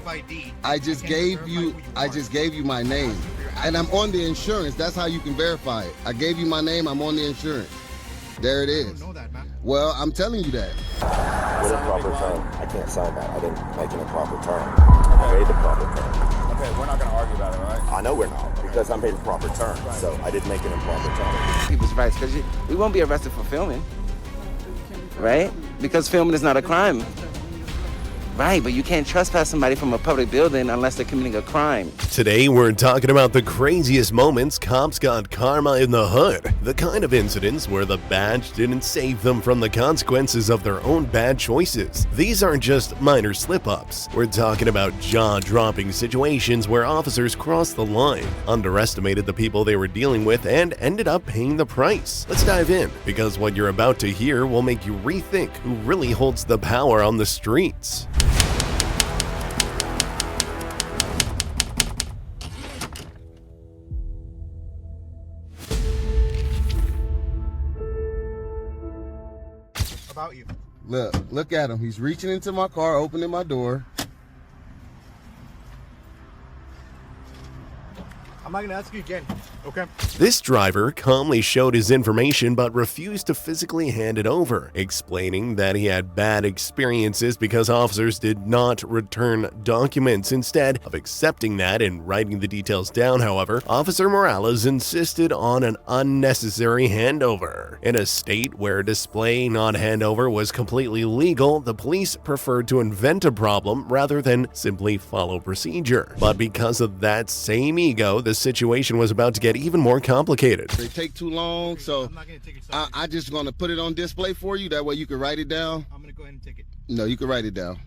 of ID. I just gave you my name. And I'm on the insurance. That's how you can verify it. I gave you my name. I'm on the insurance. There it is. I don't know that, man. Well, I'm telling you that. With a proper term. I can't sign that. I didn't make it a proper term. I made the proper term. Okay, we're not going to argue about it, right? I know we're not, because I made a proper term. So I didn't make it a proper term. People's rights, because we won't be arrested for filming, right? Because filming is not a crime. Right, but you can't trespass somebody from a public building unless they're committing a crime. Today, we're talking about the craziest moments cops got karma in the hood. The kind of incidents where the badge didn't save them from the consequences of their own bad choices. These aren't just minor slip-ups. We're talking about jaw-dropping situations where officers crossed the line, underestimated the people they were dealing with, and ended up paying the price. Let's dive in, because what you're about to hear will make you rethink who really holds the power on the streets. About you. Look at him. He's reaching into my car, opening my door. I'm not gonna ask you again, okay? This driver calmly showed his information but refused to physically hand it over, explaining that he had bad experiences because officers did not return documents. Instead of accepting that and writing the details down, however, Officer Morales insisted on an unnecessary handover. In a state where displaying not handover was completely legal, the police preferred to invent a problem rather than simply follow procedure. But because of that same ego, the situation was about to get even more complicated. They take too long, so I'm not gonna take your side. I just gonna put it on display for you. That way you can write it down. I'm gonna go ahead and take it. No, you can write it down.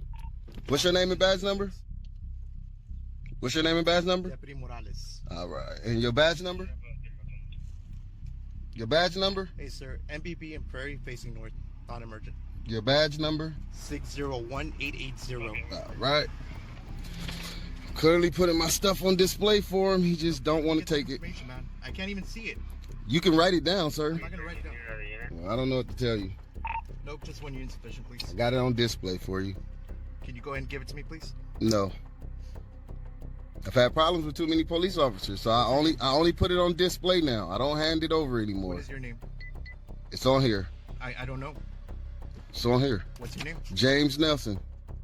What's your name and badge number? What's your name and badge number? Deputy Morales. All right. And your badge number? Your badge number? Hey, sir. MBB and Prairie facing north, non-emergent. Your badge number? 601880. All right. Clearly putting my stuff on display for him. He just don't want to take it. Man. I can't even see it. You can write it down, sir. I'm not gonna write it down. Well, I don't know what to tell you. Nope, just when you're insufficient, please. I got it on display for you. Can you go ahead and give it to me, please? No. I've had problems with too many police officers, so I only put it on display now. I don't hand it over anymore. What is your name? It's on here. I don't know. It's on here. What's your name? James Nelson.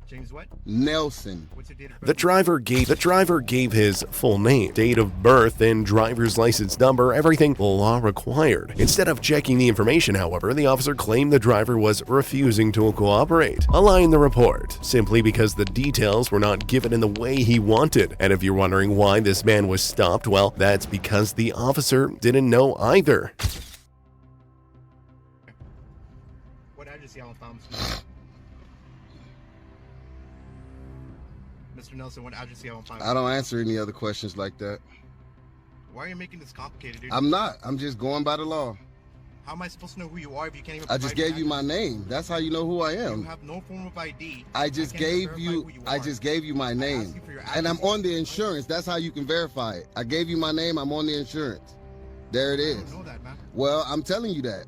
James what? Nelson. What's your date of birth? The driver gave his full name, date of birth, and driver's license number, everything the law required. Instead of checking the information, however, the officer claimed the driver was refusing to cooperate. A lie in the report, simply because the details were not given in the way he wanted. And if you're wondering why this man was stopped, well, that's because the officer didn't know either. What address you on Thomas? Mr. Nelson, what address you on file? I don't answer any other questions like that. Why are you making this complicated, dude? I'm not. I'm just going by the law. How am I supposed to know who you are if you can't even? I just gave you my name. That's how you know who I You am. have no form of ID. I just gave you my name. And I'm on the insurance. That's how you can verify it. I gave you my name. I'm on the insurance. There it I is. don't know that, man. Well, I'm telling you that.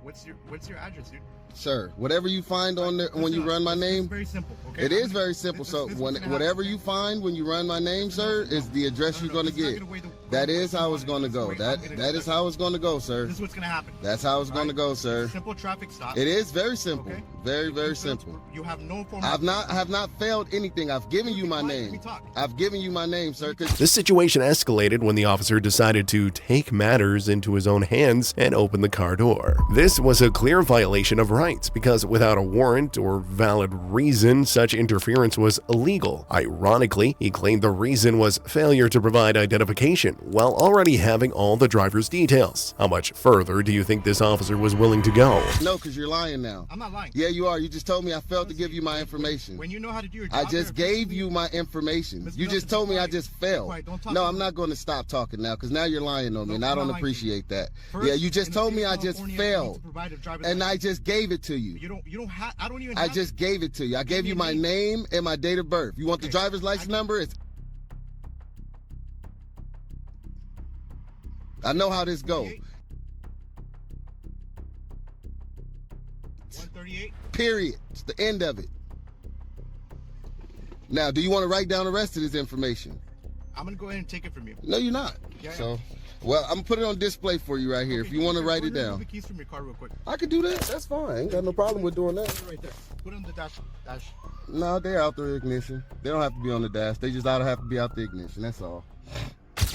What's your address, dude? Sir, whatever you find on there when you run my It's name, very simple. Okay. it is very simple. This So is what's gonna whatever happen. you find when you run my name, sir, is the address you're gonna this is not get. gonna weigh the- That weigh is the how it's money. gonna This is go. where That I'm gonna that go. is how it's gonna go, sir. This is what's gonna happen. That's how it's gonna go, sir. Simple traffic stop. It is very simple. Okay. Very, very You failed simple. to- You have no form. I have not failed anything. I've given you my Let me name. talk. I've given you my name, sir. 'Cause This situation escalated when the officer decided to take matters into his own hands and open the car door. This was a clear violation of rights because without a warrant or valid reason, such interference was illegal. Ironically, he claimed the reason was failure to provide identification while already having all the driver's details. How much further do you think this officer was willing to go? no, because you're lying now. I'm not lying. Yeah, you are. You just told me I failed to give you my information. When you know how to do your job, I just you're gave efficient. you my information. Mr. You just Nelson, told me I quiet. just Be failed. quiet. Don't talk No, to I'm me. not going to stop talking now because now you're lying on me, No, and I I'm don't not lying to you. appreciate that. First, Yeah, you just in the told state me of I just California, you need failed, to provide a driver's and I license. just gave it to you. You don't have. I don't even. I have just it. gave it to you. I gave you me my a name. name and my date of birth. You want the Okay. driver's license number? I know how this goes. 138. Period. It's the end of it. Now, do you want to write down the rest of this information? I'm gonna go ahead and take it from you. No, you're not. Yeah, so, well, I'm gonna put it on display for you right here. Okay, if you want to write it remove down. the keys from your car real quick. I could do that. That's fine. Ain't got no problem with doing that. Put it right there. Put it on the dash. No, they're out the ignition. They don't have to be on the dash. They just ought to have to be out the ignition. That's all.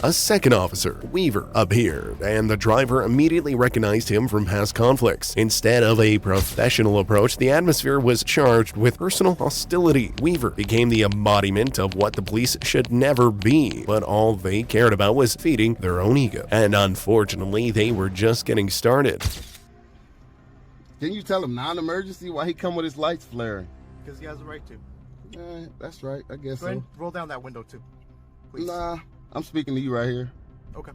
A second officer, Weaver, appeared, and the driver immediately recognized him from past conflicts. Instead of a professional approach, the atmosphere was charged with personal hostility. Weaver became the embodiment of what the police should never be, but all they cared about was feeding their own ego. And unfortunately, they were just getting started. Can you tell him non-emergency? Why he come with his lights flaring? Because he has a right to. That's right. I guess Go ahead so. and roll down that window too, please. Nah, I'm speaking to you right here. Okay.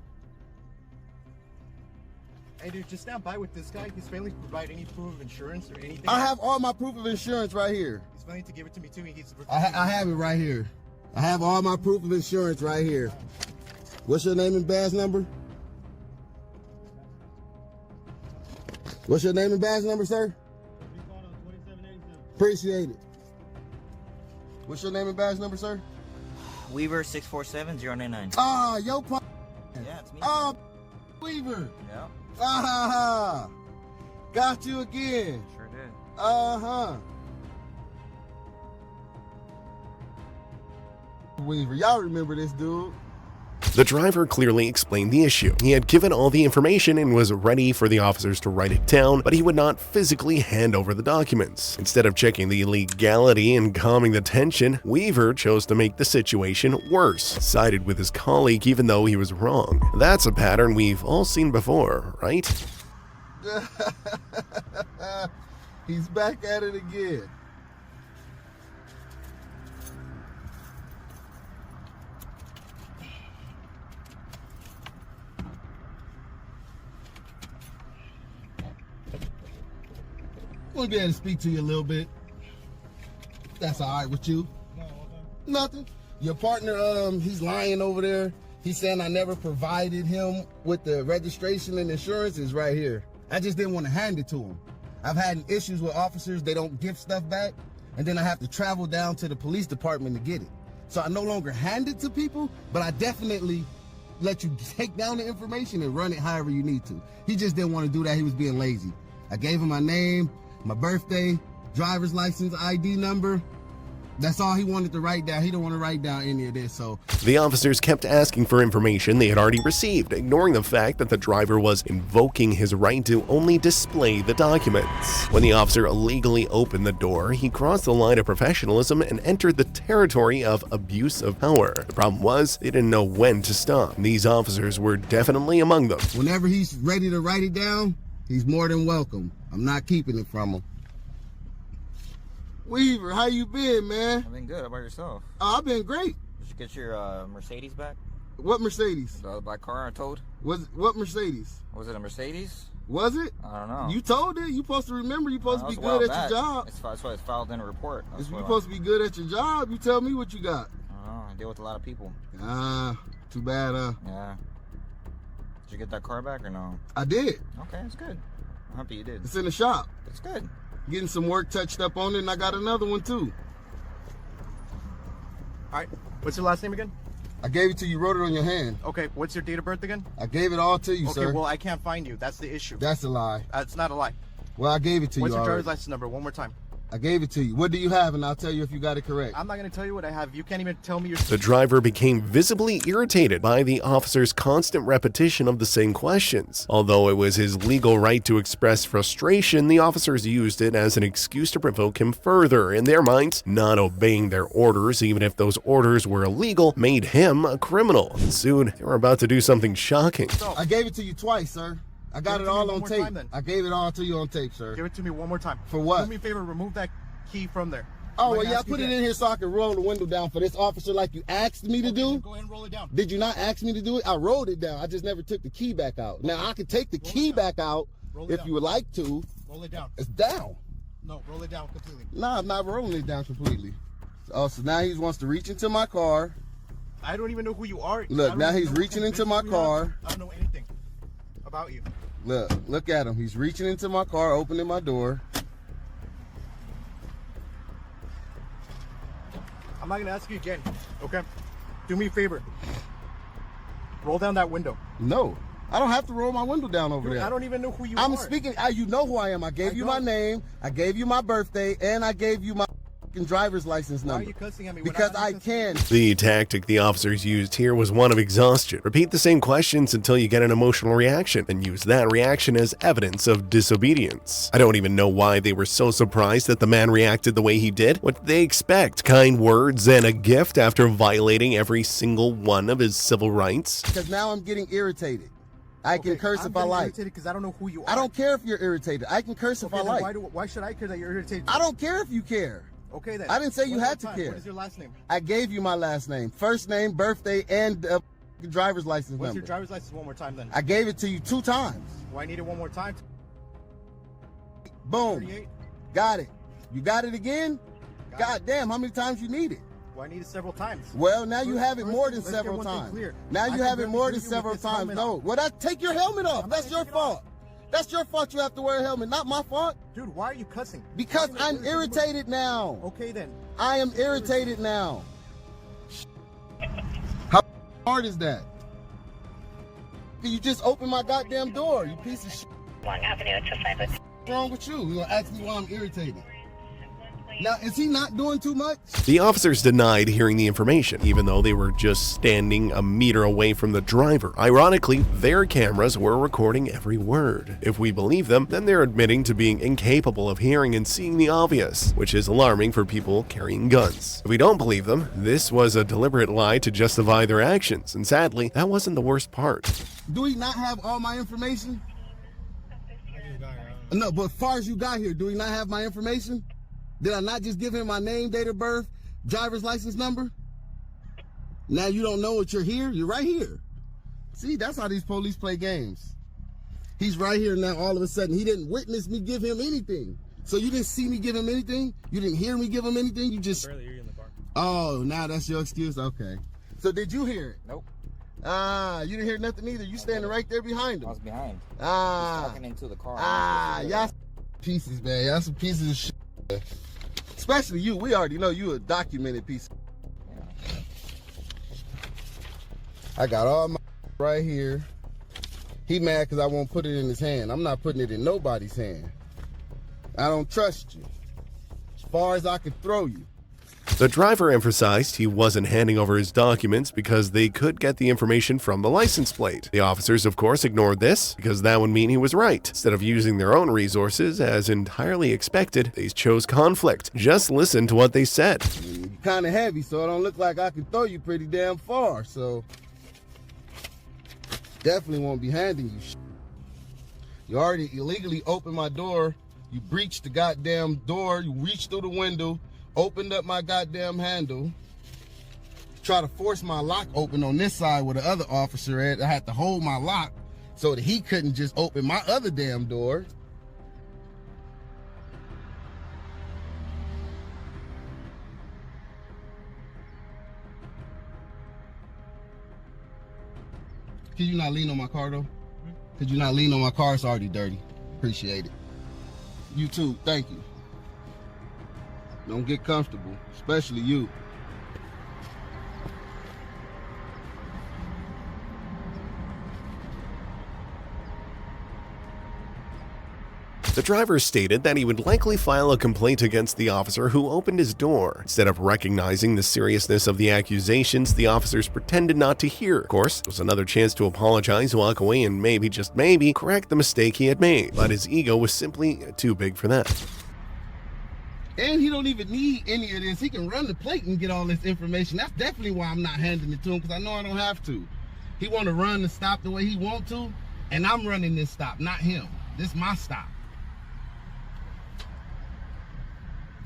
Hey dude, just stand by with this guy. He's failing to provide any proof of insurance or anything. I have all my proof of insurance right here. He's failing to give it to me too. He's I have it right here. I have all my proof of insurance right here. What's your name and badge number? What's your name and badge number, sir? Appreciate it. What's your name and badge number, sir? Weaver 647-099. Ah, yo, Yeah, it's me. ah, Weaver. Yeah, Ah, got you again. sure did. Weaver, y'all remember this dude? The driver clearly explained the issue. He had given all the information and was ready for the officers to write it down, but he would not physically hand over the documents. Instead of checking the legality and calming the tension, Weaver chose to make the situation worse, sided with his colleague even though he was wrong. That's a pattern we've all seen before, right? He's back at it again. I want to be able to speak to you a little bit. That's all right with you? Nothing. Your partner, he's lying over there. He's saying I never provided him with the registration and insurance is right here. I just didn't want to hand it to him. I've had issues with officers. They don't give stuff back. And then I have to travel down to the police department to get it. So I no longer hand it to people, but I definitely let you take down the information and run it however you need to. He just didn't want to do that. He was being lazy. I gave him my name, my birthday, driver's license, ID number. That's all he wanted to write down. He don't want to write down any of this, so. The officers kept asking for information they had already received, ignoring the fact that the driver was invoking his right to only display the documents. When the officer illegally opened the door, he crossed the line of professionalism and entered the territory of abuse of power. The problem was, they didn't know when to stop. These officers were definitely among them. Whenever he's ready to write it down, he's more than welcome. I'm not keeping it from him. Weaver, how you been, man? I've been good. How about yourself? I've been great. Did you get your Mercedes back? What Mercedes? The black car I towed? What Mercedes? Was it a Mercedes? Was it? I don't know. You told it. You supposed to remember. You supposed to be good at your job. That's why it's filed in a report. You supposed to be good at your job. You tell me what you got. I don't know. I deal with a lot of people. Too bad, Yeah. Did you get that car back or no? I did. Okay, it's good. I'm happy you did. It's in the shop. It's good. Getting some work touched up on it, and I got another one too. All right. What's your last name again? I gave it to you, wrote it on your hand. Okay. What's your date of birth again? I gave it all to you, Okay. sir. Well, I can't find you. That's the issue. That's a lie. It's not a lie. Well, I gave it to What's you your already. driver's license number? One more time. I gave it to you. What do you have? And I'll tell you if you got it correct. I'm not gonna tell you what I have. You can't even tell me your. The driver became visibly irritated by the officer's constant repetition of the same questions. Although it was his legal right to express frustration, the officers used it as an excuse to provoke him further. In their minds, not obeying their orders, even if those orders were illegal, made him a criminal. Soon, they were about to do something shocking. I gave it to you twice, sir. I got Give it it to me all one on more tape. time, then. I gave it all to you on tape, sir. Give it to me one more time. For what? Do me a favor. Remove that key from there. Oh, I'm well, gonna yeah, ask you put it again. in here so I can roll the window down for this officer like you asked me to do. Go ahead and roll it down. Did you not ask me to do it? I rolled it down. I just never took the key back out. Now, I can take the key back out Roll it if down. you would like to. Roll it down. It's down. No, roll it down completely. Nah, I'm not rolling it down completely. Oh, so now he wants to reach into my car. I don't even know who you are. Look, I don't now even he's know reaching what into my business we have. car. I don't know anything about you. Look at him. He's reaching into my car, opening my door. I'm I'm not gonna ask you again. Okay? Do me a favor. Roll down that window. No. I don't have to roll my window down over Dude, there. I don't even know who you are. I'm speaking. You know who I am. I gave you my name. I gave you my birthday, and I gave you my driver's license number. Why are you cussing at me? Because I can. The tactic the officers used here was one of exhaustion. Repeat the same questions until you get an emotional reaction, and use that reaction as evidence of disobedience. I don't even know why they were so surprised that the man reacted the way he did. What did they expect? Kind words and a gift after violating every single one of his civil rights? Because now I'm getting irritated. I can curse if I like. Irritated because I don't know who you are. I don't care if you're irritated. I can curse if I like. Why should I care that you're irritated? I don't care if you care. Okay then. I didn't say you One had more to time. care. What is your last name? I gave you my last name, first name, birthday, and driver's license What's number. your driver's license one more time then? I gave it to you 2 times. Why need it one more time? Boom. 38? Got it. You got it again? God damn, how many times you need it? Well, I need it several times. Well, now you have it First, more than let's get several one thing times. clear. Now I you can have it barely more hear than you with several this times. helmet No. on. Well, take your helmet off. I'm not That's gonna your take it off. fault. That's your fault you have to wear a helmet, not my fault. Dude, why are you cussing? Because Why are you I'm irritated now. Okay then. I am irritated now. How hard is that? You just opened my goddamn door, you piece of shit. Long Avenue to find it. What's wrong with you? You're gonna ask me why I'm irritated. Now, is he not doing too much? The officers denied hearing the information, even though they were just standing a meter away from the driver. Ironically, their cameras were recording every word. If we believe them, then they're admitting to being incapable of hearing and seeing the obvious, which is alarming for people carrying guns. If we don't believe them, this was a deliberate lie to justify their actions, and sadly, that wasn't the worst part. Do he not have all my information? No, but as far as you got here, do he not have my information? Did I not just give him my name, date of birth, driver's license number? Now you don't know what you're here? You're right here. See, that's how these police play games. He's right here now. All of a sudden, he didn't witness me give him anything. So you didn't see me give him anything? You didn't hear me give him anything? You just... Barely hear you in the car. Oh, now that's your excuse? Okay. So did you hear it? Nope. You didn't hear nothing either. You standing right there behind him. I was behind. He's Ah. talking into the car. Y'all pieces, man. Y'all some pieces of shit. Man. Especially you. We already know you a documented piece. I got all my right here. He mad because I won't put it in his hand. I'm not putting it in nobody's hand. I don't trust you. As far as I could throw you. The driver emphasized he wasn't handing over his documents because they could get the information from the license plate. The officers, of course, ignored this because that would mean he was right. Instead of using their own resources, as entirely expected, they chose conflict. Just listen to what they said. You're kind of heavy, so it don't look like I can throw you pretty damn far, so definitely won't be handing you shit. You already illegally opened my door. You breached the goddamn door. You reached through the window. Opened up my goddamn handle, try to force my lock open on this side where the other officer at. I had to hold my lock so that he couldn't just open my other damn door. Could you not lean on my car though? Could you not lean on my car? It's already dirty. Appreciate it. You too, thank you. Don't get comfortable, especially you. The driver stated that he would likely file a complaint against the officer who opened his door. Instead of recognizing the seriousness of the accusations, the officers pretended not to hear. Of course, it was another chance to apologize, walk away, and maybe, just maybe, correct the mistake he had made. But his ego was simply too big for that. And he don't even need any of this. He can run the plate and get all this information. That's definitely why I'm not handing it to him, because I know I don't have to. He want to run the stop the way he want to, and I'm running this stop, not him. This is my stop.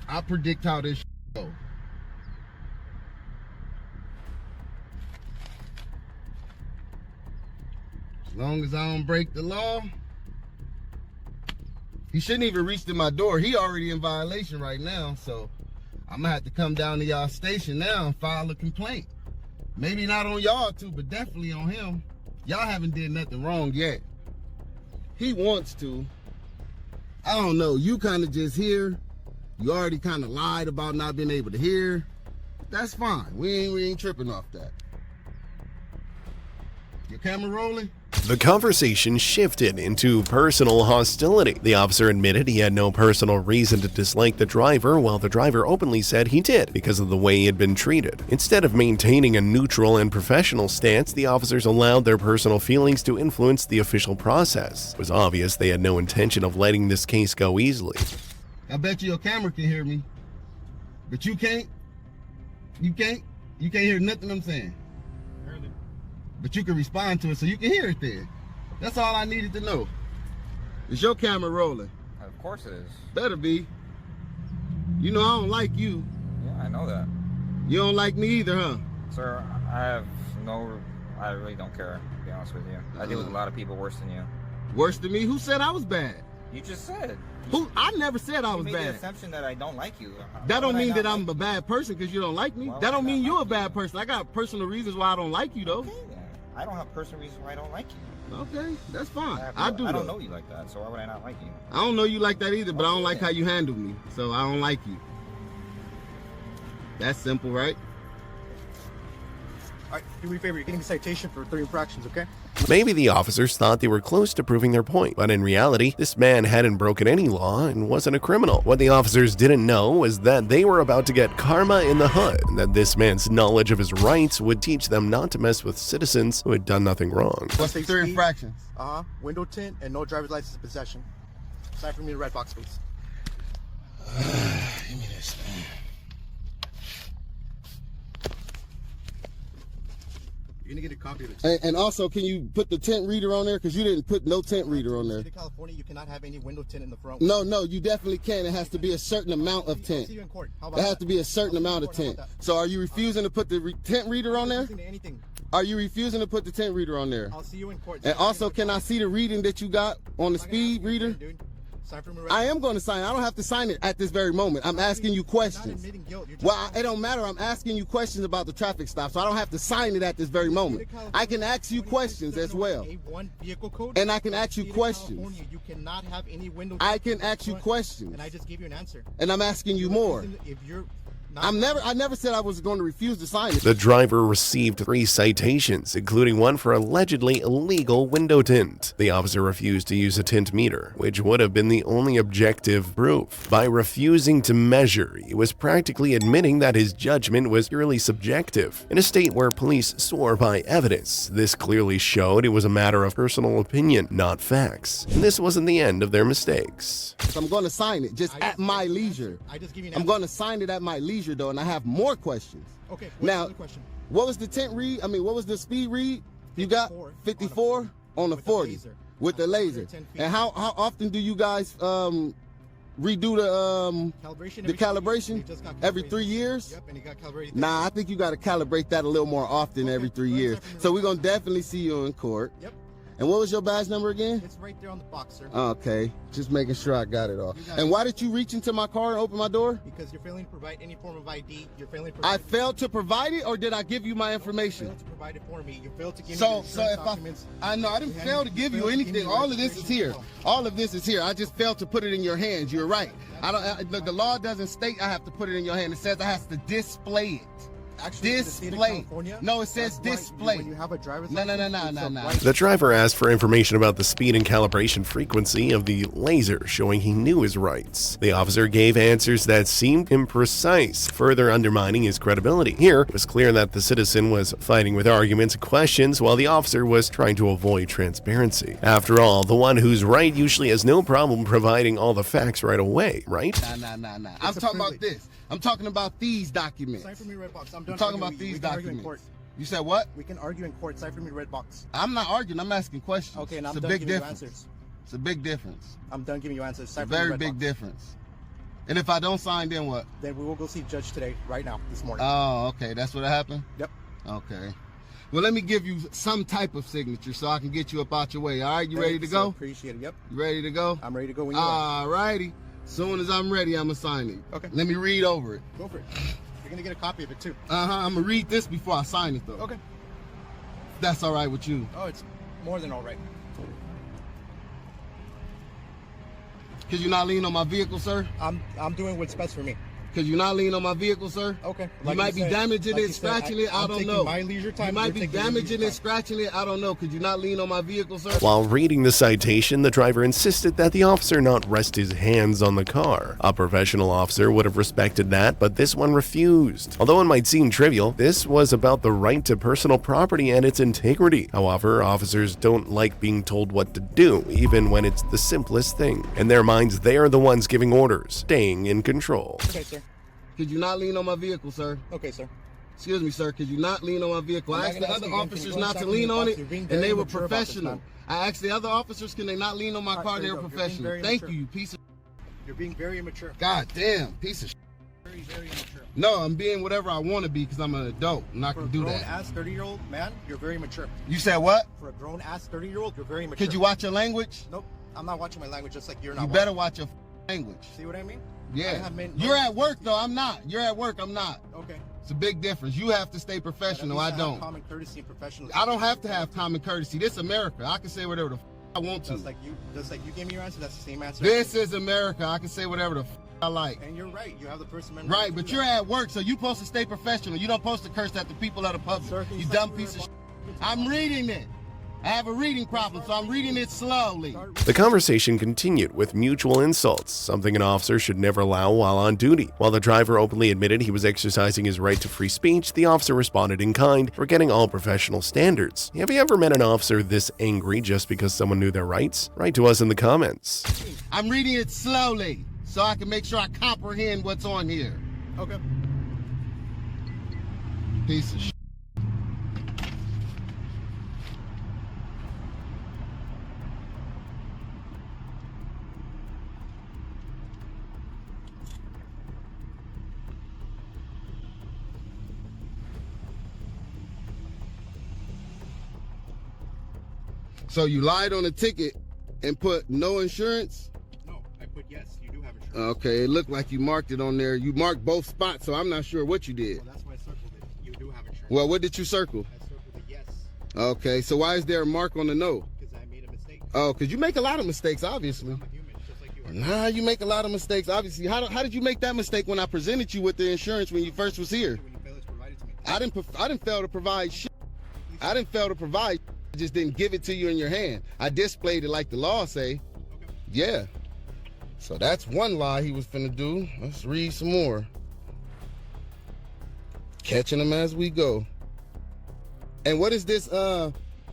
I predict how this goes. As long as I don't break the law. He shouldn't even reach to my door. He already in violation right now, so I'm gonna have to come down to y'all station now and file a complaint. Maybe not on y'all too, but definitely on him. Y'all haven't did nothing wrong yet. He wants to. I don't know, you kind of just hear. You already kind of lied about not being able to hear. That's fine. We ain't tripping off that. Your camera rolling? The conversation shifted into personal hostility. The officer admitted he had no personal reason to dislike the driver, while the driver openly said he did because of the way he had been treated. Instead of maintaining a neutral and professional stance, the officers allowed their personal feelings to influence the official process. It was obvious they had no intention of letting this case go easily. I bet you your camera can hear me, but you can't. You can't hear nothing I'm saying. But you can respond to it so you can hear it then. That's all I needed to know. Is your camera rolling? Of course it is. Better be. You know I don't like you. Yeah, I know that. You don't like me either, huh? Sir, I really don't care, to be honest with you. I deal with a lot of people worse than you. Worse than me? Who said I was bad? You just said. Who? I never said I was You made the bad. assumption that I don't like you. That don't mean that I'm like a bad person because you don't like me. Why That would don't I mean not you're a like bad person. I got personal reasons why I don't like you, though. Okay, then. I don't have personal reasons why I don't like you. Okay, that's fine. I do. I though. don't know you like that, so why would I not like you? I don't know you like that either, but I don't like how you handle me, so I don't like you. That's simple, right? All right, do me a favor. You're getting a citation for 3 infractions, okay? Maybe the officers thought they were close to proving their point, but in reality, this man hadn't broken any law and wasn't a criminal. What the officers didn't know was that they were about to get karma in the hood, and that this man's knowledge of his rights would teach them not to mess with citizens who had done nothing wrong. What's the 3 infractions? Window tint and no driver's license possession. Sign for me the red box, please. Give me this, man. You're gonna get a copy of it. And also, can you put the tint reader on there? Because you didn't put no tint reader on there. In the state of California, you cannot have any window tint in the front. No, you definitely can. It has to be a certain amount of I'll tint. see you in court. How about It has that? to be a certain I'll see you in amount of court. How tint. about that? So are you refusing to put the tint reader on there? Listen to anything. Are you refusing to put the tint reader on there? I'll see you in court. And also, can I see the reading that you got on the speed reader? Dude. Sign for me red I box. am going to sign. I don't have to sign it at this very moment. I'm asking you You're not questions. admitting guilt. You're Well, just- it don't matter. I'm asking you questions about the traffic stop, so I don't have to sign it at this very moment. I can ask you questions as well. A1 vehicle code. And I can ask you State of questions. California, you cannot have any window I tint can in the ask you front. questions. And I just gave you an answer. And I'm asking you more. If you're not I never said I was going to refuse to sign it. The driver received 3 citations, including one for allegedly illegal window tint. The officer refused to use a tint meter, which would have been the only objective proof. By refusing to measure, he was practically admitting that his judgment was purely subjective. In a state where police swore by evidence, this clearly showed it was a matter of personal opinion, not facts. And this wasn't the end of their mistakes. So I'm going to sign it just at my leisure. I just give you an I'm answer. going to sign it at my leisure, though, and I have more questions. Okay. What's Now, the other question? what was the tint read? I mean, what was the speed read? You got 54 on the With the 40 laser. with the laser. 110 feet. And how often do you guys redo Calibration. the calibration? It just got Every calibrated. 3 years? Yep, and it got calibrated. Nah, I think you got to calibrate that a little more often every 3 Well, years. it's So we're going to definitely see you in court. Yep. And what was your badge number again? It's right there on the box, sir. Okay, just making sure I got it all. You got And it. why did you reach into my car and open my door? Because you're failing to provide any form of ID. You're failing to I provide. failed to provide it, or did I give you my You information? failed to provide it for me. You failed to give me So the if insurance documents. I know I didn't You fail to haven't- give you you failed to give anything. me All of this is here. registration. All of this is here. I just failed to put it in your hands. You're right. The law doesn't state I have to put it in your hand. It says I have to display it. Actually, in the state of Display. California, No, it says that's why display. When you have a driver's No, no, no, license, no, it's a no, no. right- The driver asked for information about the speed and calibration frequency of the laser, showing he knew his rights. The officer gave answers that seemed imprecise, further undermining his credibility. Here, it was clear that the citizen was fighting with arguments and questions, while the officer was trying to avoid transparency. After all, the one who's right usually has no problem providing all the facts right away, right? Nah. I'm It's a talking about privilege. this. I'm talking about these documents. Sign for me, red box. I'm done. I'm talking arguing about with you. these We can argue in court. documents. You said what? We can argue in court. Sign for me, red box. I'm not arguing. I'm asking questions. Okay, and I'm it's a done big giving difference. you answers. It's a big difference. I'm done giving you answers. It's Sign a for me, very red big box. difference. And if I don't sign, then what? Then we will go see judge today, right now, this morning. Oh, okay. That's what happened? Yep. Okay. Well, let me give you some type of signature so I can get you up out your way. All right, you ready to Thanks, sir. go? Appreciate it. Yep. You ready to go? I'm ready to go when you are. All righty. Soon as I'm ready, I'm going to sign it. Okay. Let me read over it. Go for it. You're going to get a copy of it, too. I'm going to read this before I sign it, though. Okay. That's all right with you. Oh, it's more than all right. Because you're not leaning on my vehicle, sir? I'm doing what's best for me. Could you not lean on my vehicle, sir? Okay. You might be damaging it, scratching it. I don't know. My leisure time. You might be damaging it, scratching it. I don't know. Could you not lean on my vehicle, sir? While reading the citation, the driver insisted that the officer not rest his hands on the car. A professional officer would have respected that, but this one refused. Although it might seem trivial, this was about the right to personal property and its integrity. However, officers don't like being told what to do, even when it's the simplest thing. In their minds, they are the ones giving orders, staying in control. Okay, sir. Could you not lean on my vehicle, sir? Okay, sir. Excuse me, sir. Could you not lean on my vehicle? I asked the other officers not to You're lean on it, You're being and very they were mature about this, professional. man. I asked the other officers, can they not lean on my car? there They you were go. You're being professional. very Thank mature. you, piece of. You're being very immature. God damn, piece of. Very, very immature. No, I'm being whatever I want to be because I'm an adult and I For can a do grown that. ass 30-year-old man, you're very mature. You said what? For a grown ass 30-year-old, you're very mature. Could you watch your language? Nope. I'm not watching my language just like you're You not. better watch your language. See what I mean? I Yeah. have been- You're at work though. I'm not. You're at work. I'm not. Okay. It's a big difference. You have to stay professional. But I at least have don't. Common courtesy and professionalism. I don't have to have common courtesy. This is America. I can say whatever the I want to. Just like you gave me your answer. That's the same answer. This is America. I can say whatever the I like. And you're right. You have the First Amendment. Right, to but do you're that. at work, so you're supposed to stay professional. You don't supposed to curse at the people of the public. Sir, can You stop dumb me piece of with shit. I'm reading it. I have a reading problem, so I'm reading it slowly. The conversation continued with mutual insults, something an officer should never allow while on duty. While the driver openly admitted he was exercising his right to free speech, the officer responded in kind, forgetting all professional standards. Have you ever met an officer this angry just because someone knew their rights? Write to us in the comments. I'm reading it slowly, so I can make sure I comprehend what's on here. Okay. Piece of shit. So you lied on the ticket and put no insurance? No, I put yes. You do have insurance. Okay, it looked like you marked it on there. You marked both spots, so I'm not sure what you did. Well, that's why I circled it. You do have insurance. Well, what did you circle? I circled the yes Okay, so why is there a mark on the no? because I made a mistake. Oh, because you make a lot of mistakes, obviously. I'm a human, just like you are. Nah, you make a lot of mistakes, obviously. How did you make that mistake when I presented you with the insurance when you first was here? When you failed to provide it to me. I didn't fail to provide shit. I didn't fail to provide. I just didn't give it to you in your hand. I displayed it like the law say. Okay. Yeah. So that's one lie he was finna do. Let's read some more. Catching them as we go. And what is this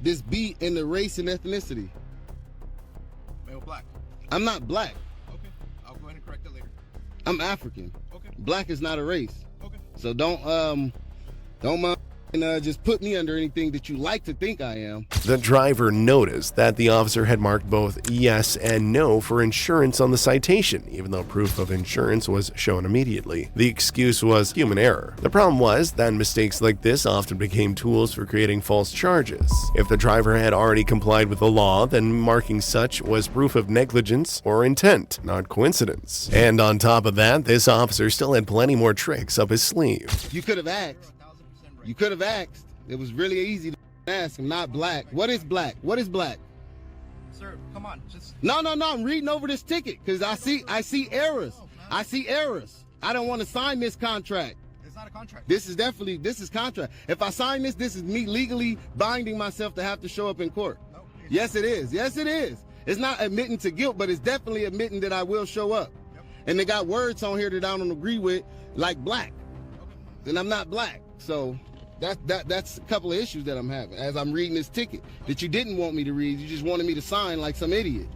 this beat in the race and ethnicity? Male black. I'm not black. Okay. I'll go ahead and correct it later. I'm African. Okay. Black is not a race. Okay. So don't mind just put me under anything that you like to think I am. The driver noticed that the officer had marked both yes and no for insurance on the citation, even though proof of insurance was shown immediately. The excuse was human error. The problem was that mistakes like this often became tools for creating false charges. If the driver had already complied with the law, then marking such was proof of negligence or intent, not coincidence. And on top of that, this officer still had plenty more tricks up his sleeve. You could have asked. You could have asked. It was really easy to ask. I'm not black. What is black? What is black? Sir, come on. Just. No. I'm reading over this ticket because I see errors. I see errors. I don't want to sign this contract. It's not a contract. This is contract. If I sign this is me legally binding myself to have to show up in court. No. Yes, it is. Yes, it is. It's not admitting to guilt, but it's definitely admitting that I will show up. Yep. And they got words on here that I don't agree with, like black. Okay. And I'm not black. So that's a couple of issues that I'm having as I'm reading this ticket that you didn't want me to read. You just wanted me to sign like some idiot.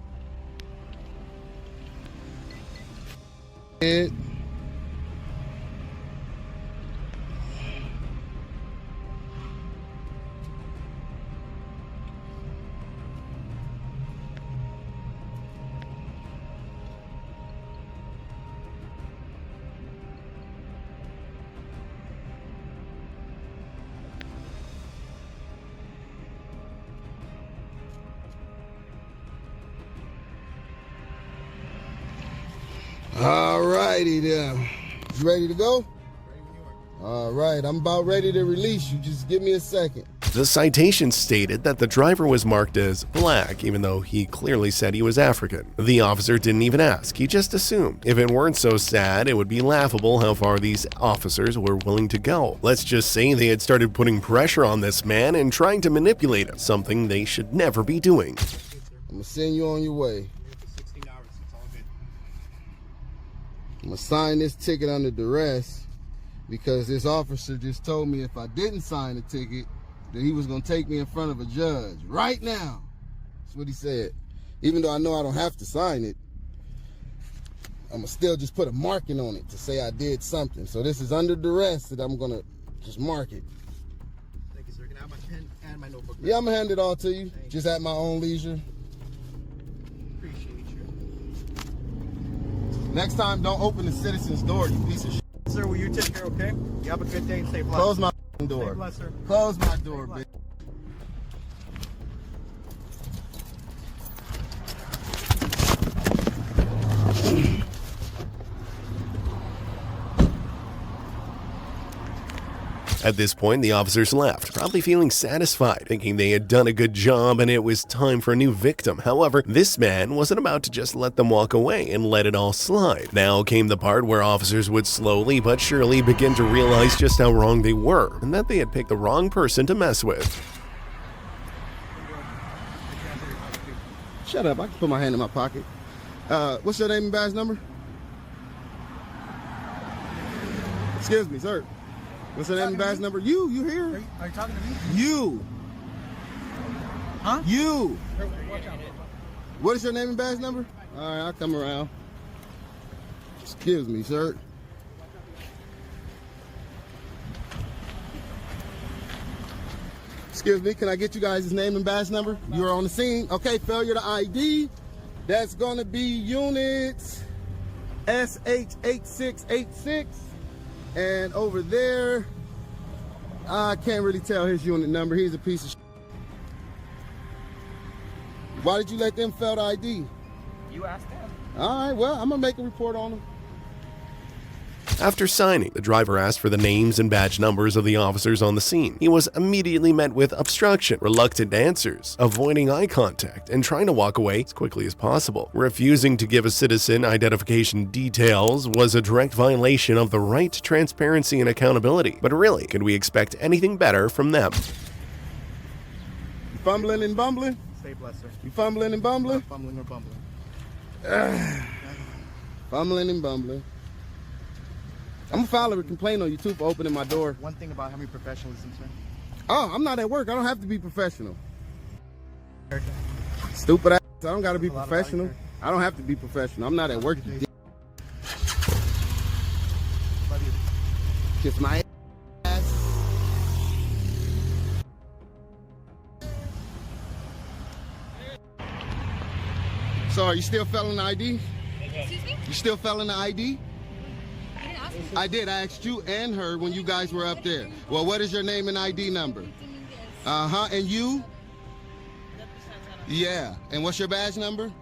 All righty then. You ready to go? Ready when you are. All right, I'm about ready to release you. Just give me a second. The citation stated that the driver was marked as black, even though he clearly said he was African. The officer didn't even ask, he just assumed. If it weren't so sad, it would be laughable how far these officers were willing to go. Let's just say they had started putting pressure on this man and trying to manipulate him, something they should never be doing. I'm gonna send you on your way. I'm gonna sign this ticket under duress because this officer just told me if I didn't sign the ticket, that he was gonna take me in front of a judge right now. That's what he said. Even though I know I don't have to sign it, I'm gonna still just put a marking on it to say I did something. So this is under duress that I'm gonna just mark it. Thank you, sir. Can I have my pen and my notebook? Yeah, I'm gonna hand it all to you, just at my own leisure. Appreciate you. Next time, don't open the citizen's door, you piece of shit. Sir, will you take care, okay? You have a good day and stay blessed. Close my door. Stay blessed, sir. Close my door, bitch. At this point, the officers left, probably feeling satisfied, thinking they had done a good job and it was time for a new victim. However, this man wasn't about to just let them walk away and let it all slide. Now came the part where officers would slowly but surely begin to realize just how wrong they were, and that they had picked the wrong person to mess with. Shut up, I can put my hand in my pocket. What's your name and badge number? Excuse me, sir. What's your name and badge number? You here? Are you talking to me? You. Huh? You. Sir, watch out. What is your name and badge number? All right, I'll come around. Excuse me, sir. Excuse me, can I get you guys' name and badge number? You are on the scene. Okay, failure to ID. That's gonna be units SH8686. And over there, I can't really tell his unit number. He's a piece of shit. Why did you let them fail the ID? You asked him. All right, well, I'm gonna make a report on them. After signing, the driver asked for the names and badge numbers of the officers on the scene. He was immediately met with obstruction, reluctant answers, avoiding eye contact, and trying to walk away as quickly as possible. Refusing to give a citizen identification details was a direct violation of the right to transparency and accountability. But really, could we expect anything better from them? You fumbling and bumbling? Stay blessed, sir. You fumbling and bumbling? Not fumbling or bumbling. Fumbling and bumbling. I'm gonna file a complaint on you too for opening my door. One thing about having professionalism, sir. Oh, I'm not at work. I don't have to be professional. Stupid ass. I don't gotta be professional. I don't have to be professional. I'm not at work. You dick. Love you. Kiss my ass. So are you still failing the ID? Excuse me? You still failing the ID? I didn't ask you. I did. I asked you and her when you guys were up there. Well, what is your name and ID number? Uh-huh. And you? Yeah. And what's your badge number?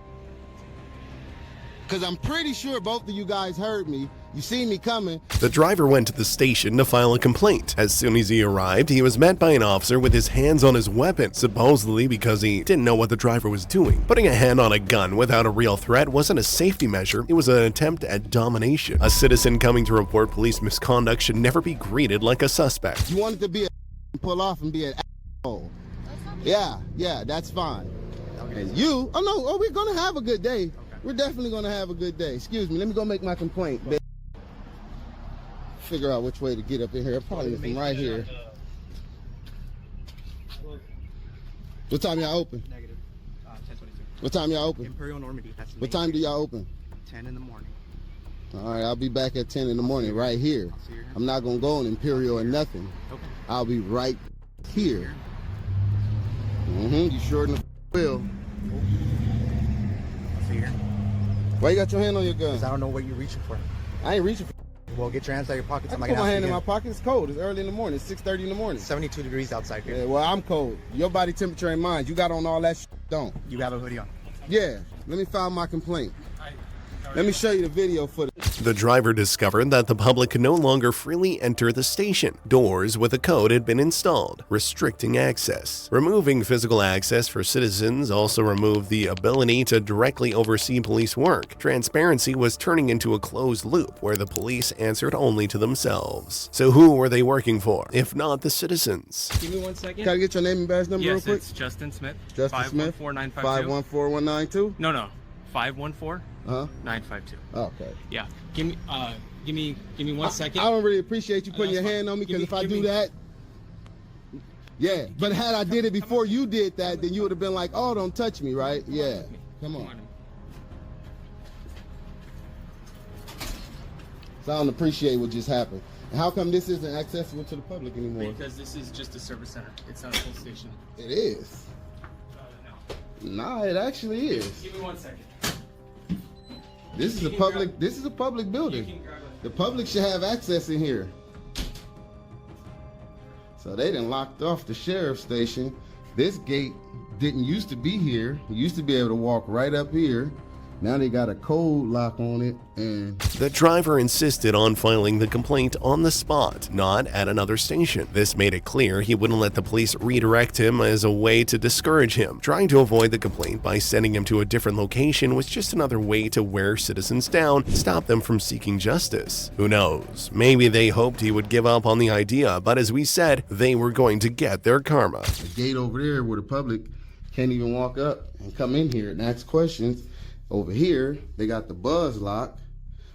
Because I'm pretty sure both of you guys heard me. You see me coming. The driver went to the station to file a complaint. As soon as he arrived, he was met by an officer with his hands on his weapon, supposedly because he didn't know what the driver was doing. Putting a hand on a gun without a real threat wasn't a safety measure, it was an attempt at domination. A citizen coming to report police misconduct should never be greeted like a suspect. You wanted to be a pull off and be an asshole. Yeah, that's fine. And you, we're gonna have a good day. Okay. We're definitely gonna have a good day. Excuse me, let me go make my complaint, babe. Figure out which way to get up in here. Probably from right here. What time y'all open? Negative. 10:22. What time y'all open? Imperial Normandy. That's What time do y'all open? 10 in the morning. All right, I'll be back at 10 in the morning right here. I'm not gonna go on Imperial or nothing. Okay. I'll be right here. You sure in the will. I'll see you here. Why you got your hand on your gun? Because I don't know what you're reaching for. I ain't reaching for. Well, get your hands out of your pockets. I put my hand in my pocket. It's cold. It's early in the morning. It's 6:30 in the morning. 72 degrees outside here. Yeah, well, I'm cold. Your body temperature ain't mine. You got on all that shit, don't? You have a hoodie on. Yeah. Let me file my complaint. Let me show you the video footage. The driver discovered that the public could no longer freely enter the station. Doors with a code had been installed, restricting access. Removing physical access for citizens also removed the ability to directly oversee police work. Transparency was turning into a closed loop where the police answered only to themselves. So who were they working for, if not the citizens? Give me 1 second. Can I get your name and badge number real Yes, quick? it's Justin Smith. Justin Smith? 514952. 514192? No. 514 Uh-huh. 952. Okay. Yeah. Give me 1 second. I don't really appreciate you putting your hand on me, because if I do that, yeah. But had I did it before you did that, then you would have been like, oh, don't touch me, right? Yeah. Come on. So I don't appreciate what just happened. And how come this isn't accessible to the public anymore? Because this is just a service center. It's not a full station. It is. No. Nah, it actually is. Give me 1 second. This is a public. This is a public building. The public should have access in here. So they done locked off the sheriff's station. This gate didn't used to be here. You used to be able to walk right up here. Now they got a code lock on it, and The driver insisted on filing the complaint on the spot, not at another station. This made it clear he wouldn't let the police redirect him as a way to discourage him. Trying to avoid the complaint by sending him to a different location was just another way to wear citizens down, stop them from seeking justice. Who knows? Maybe they hoped he would give up on the idea, but as we said, they were going to get their karma. the gate over there where the public can't even walk up and come in here and ask questions. Over here, they got the buzz lock.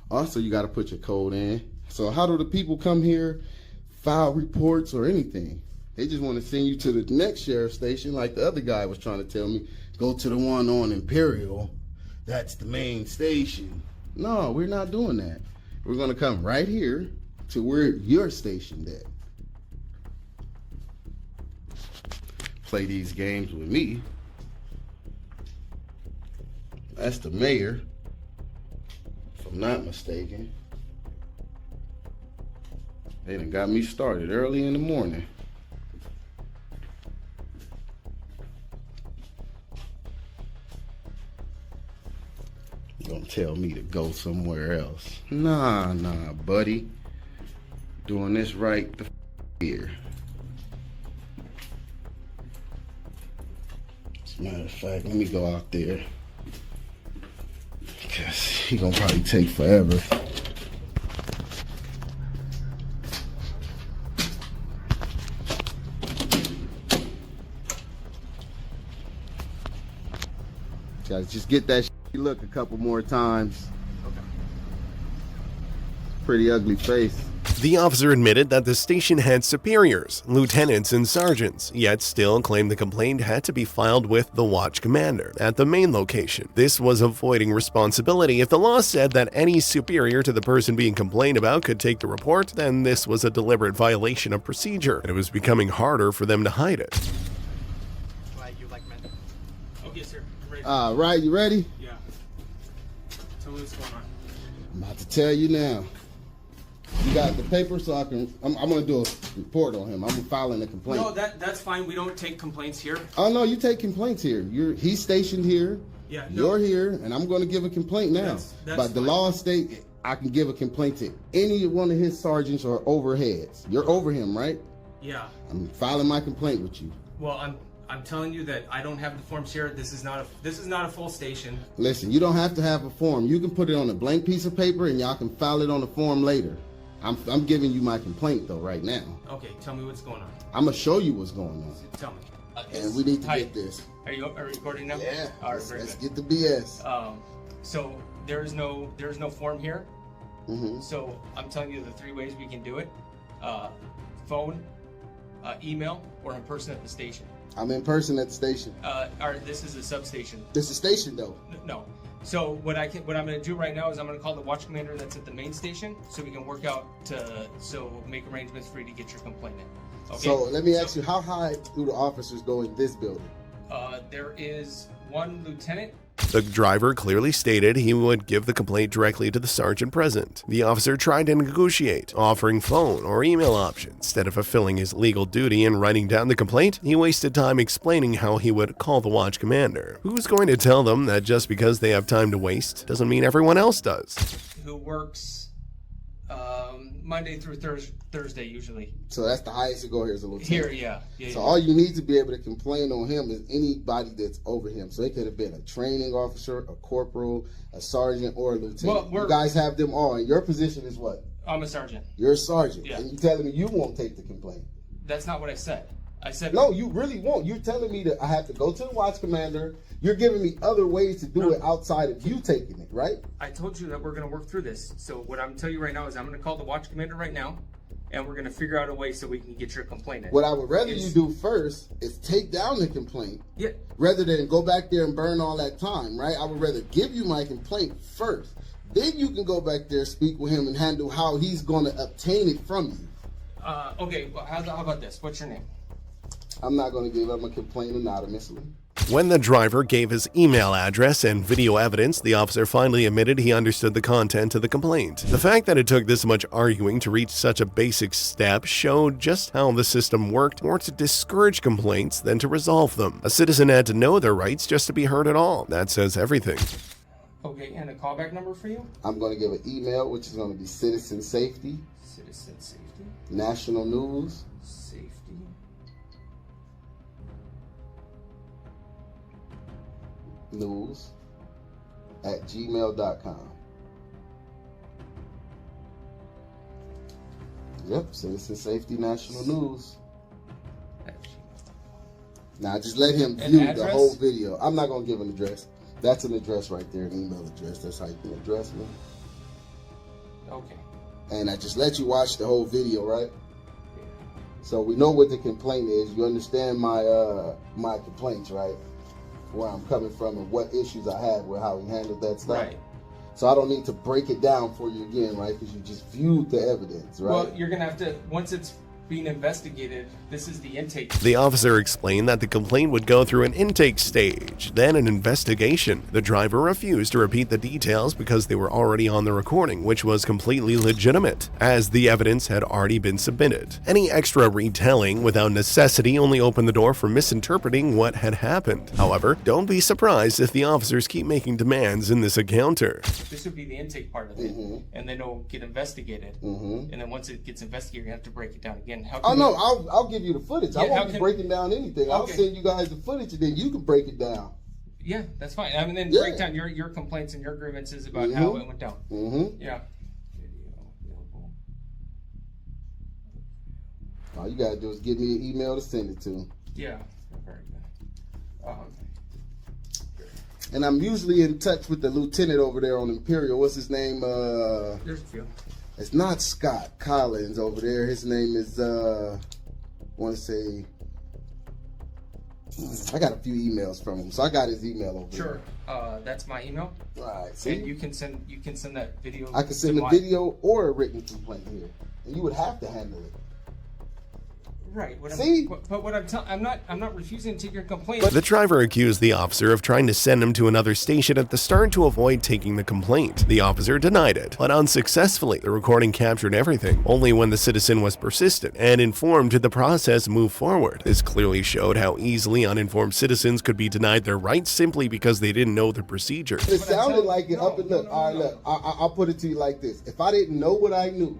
Also, you got to put your code in. So how do the people come here, file reports or anything? They just want to send you to the next sheriff's station, like the other guy was trying to tell me. Go to the one on Imperial. That's the main station. No, we're not doing that. We're going to come right here to where you're stationed at. Play these games with me. That's the mayor, if I'm not mistaken. They done got me started early in the morning. You gonna tell me to go somewhere else? Nah, buddy. Doing this right the here. As a matter of fact, let me go out there. Because he gonna probably take forever. Guys, just get that look a couple more times. Pretty ugly face. The officer admitted that the station had superiors, lieutenants and sergeants, yet still claimed the complaint had to be filed with the watch commander at the main location. This was avoiding responsibility. If the law said that any superior to the person being complained about could take the report, then this was a deliberate violation of procedure, and it was becoming harder for them to hide it. Okay, sir. I'm ready. Right, you ready? Yeah. Tell me what's going on. I'm about to tell you now. You got the paper, so I'm gonna do a report on him. I'm filing a complaint. No, that's fine. We don't take complaints here. Oh no, you take complaints here. He's stationed here. Yeah. You're here, and I'm gonna give a complaint now. That's but the fine. law state I can give a complaint to any one of his sergeants or overheads. You're over him, right? Yeah. I'm filing my complaint with you. Well, I'm telling you that I don't have the forms here. This is not a full station. Listen, you don't have to have a form. You can put it on a blank piece of paper, and y'all can file it on a form later. I'm giving you my complaint though right now. Okay, tell me what's going on. I'm gonna show you what's going on. Tell me. And we need to Hi. get this. Are you recording now? Yeah. All right, Let's very get the BS. good. So there's no form here. Mm-hmm. So I'm telling you the 3 ways we can do it: phone, email, or in person at the station. I'm in person at the station. This is a substation. This is station though. No. So what I'm going to do right now is I'm going to call the watch commander that's at the main station, so we can work out make arrangements for you to get your complaint in. Okay. So let me ask you, how high do the officers go in this building? There is one lieutenant. The driver clearly stated he would give the complaint directly to the sergeant present. The officer tried to negotiate, offering phone or email options. Instead of fulfilling his legal duty and writing down the complaint, he wasted time explaining how he would call the watch commander. Who's going to tell them that just because they have time to waste doesn't mean everyone else does? who works Monday through Thursday usually. So that's the highest you go here as a lieutenant. Here, yeah. So all you need to be able to complain on him is anybody that's over him. So it could have been a training officer, a corporal, a sergeant, or a lieutenant. Well, you guys have them all. And your position is what? I'm a sergeant. You're a sergeant. Yeah. And you're telling me you won't take the complaint. That's not what I said. I said No, you really won't. You're telling me that I have to go to the watch commander. You're giving me other ways to do it outside of you taking it, right? I told you that we're going to work through this. So what I'm telling you right now is I'm going to call the watch commander right now, and we're going to figure out a way so we can get your complaint in. What I would rather you do first is take down the complaint, Yeah. rather than go back there and burn all that time, right? I would rather give you my complaint first. Then you can go back there, speak with him, and handle how he's going to obtain it from you. Okay, well, how about this? What's your name? I'm not going to give up my complaint anonymously. When the driver gave his email address and video evidence, the officer finally admitted he understood the content of the complaint. The fact that it took this much arguing to reach such a basic step showed just how the system worked more to discourage complaints than to resolve them. A citizen had to know their rights just to be heard at all. That says everything. Okay, and a callback number for you? I'm going to give an email, which is going to be Citizen Safety, Citizen Safety. National News, Safety. News at gmail.com. Yep, Citizen Safety National News. Now just let him An view the address? whole video. I'm not going to give an address. That's an address right there, an email address. That's how you can address me. Okay. And I just let you watch the whole video, right? So we know what the complaint is. You understand my my complaints, right? Where I'm coming from and what issues I had with how he handled that stuff. Right. So I don't need to break it down for you again, right? Because you just viewed the evidence, right? Well, you're going to have to, once it's being investigated, this is the intake. The officer explained that the complaint would go through an intake stage, then an investigation. The driver refused to repeat the details because they were already on the recording, which was completely legitimate, as the evidence had already been submitted. Any extra retelling without necessity only opened the door for misinterpreting what had happened. However, don't be surprised if the officers keep making demands in this encounter. This would be the intake part of it, and then it'll get investigated. And then once it gets investigated, you have to break it down again. How Oh can no, we- I'll give you the footage. Yeah, I how won't be can- breaking down anything. I'll Okay. send you guys the footage and then you can break it down. Yeah, that's fine. I mean, then Yeah. break down your complaints and your grievances about how it went down. Yeah. Video available. All you gotta do is give me an email to send it to. Yeah. Very good. And I'm usually in touch with the lieutenant over there on Imperial. What's his name? There's a few. It's not Scott Collins over there. His name is I want to say. I got a few emails from him, so I got his email over Sure. That's my email. there. Right. See, And you can send that video. I can send to a my- video or a written complaint here, and you would have to handle it. Right. What See? but what I'm not refusing to take your complaint. The driver accused the officer of trying to send him to another station at the start to avoid taking the complaint. The officer denied it, but unsuccessfully. The recording captured everything. Only when the citizen was persistent and informed did the process move forward. This clearly showed how easily uninformed citizens could be denied their rights simply because they didn't know the procedure. It sounded like it up and look. All right, look. I'll put it to you like this: if I didn't know what I knew,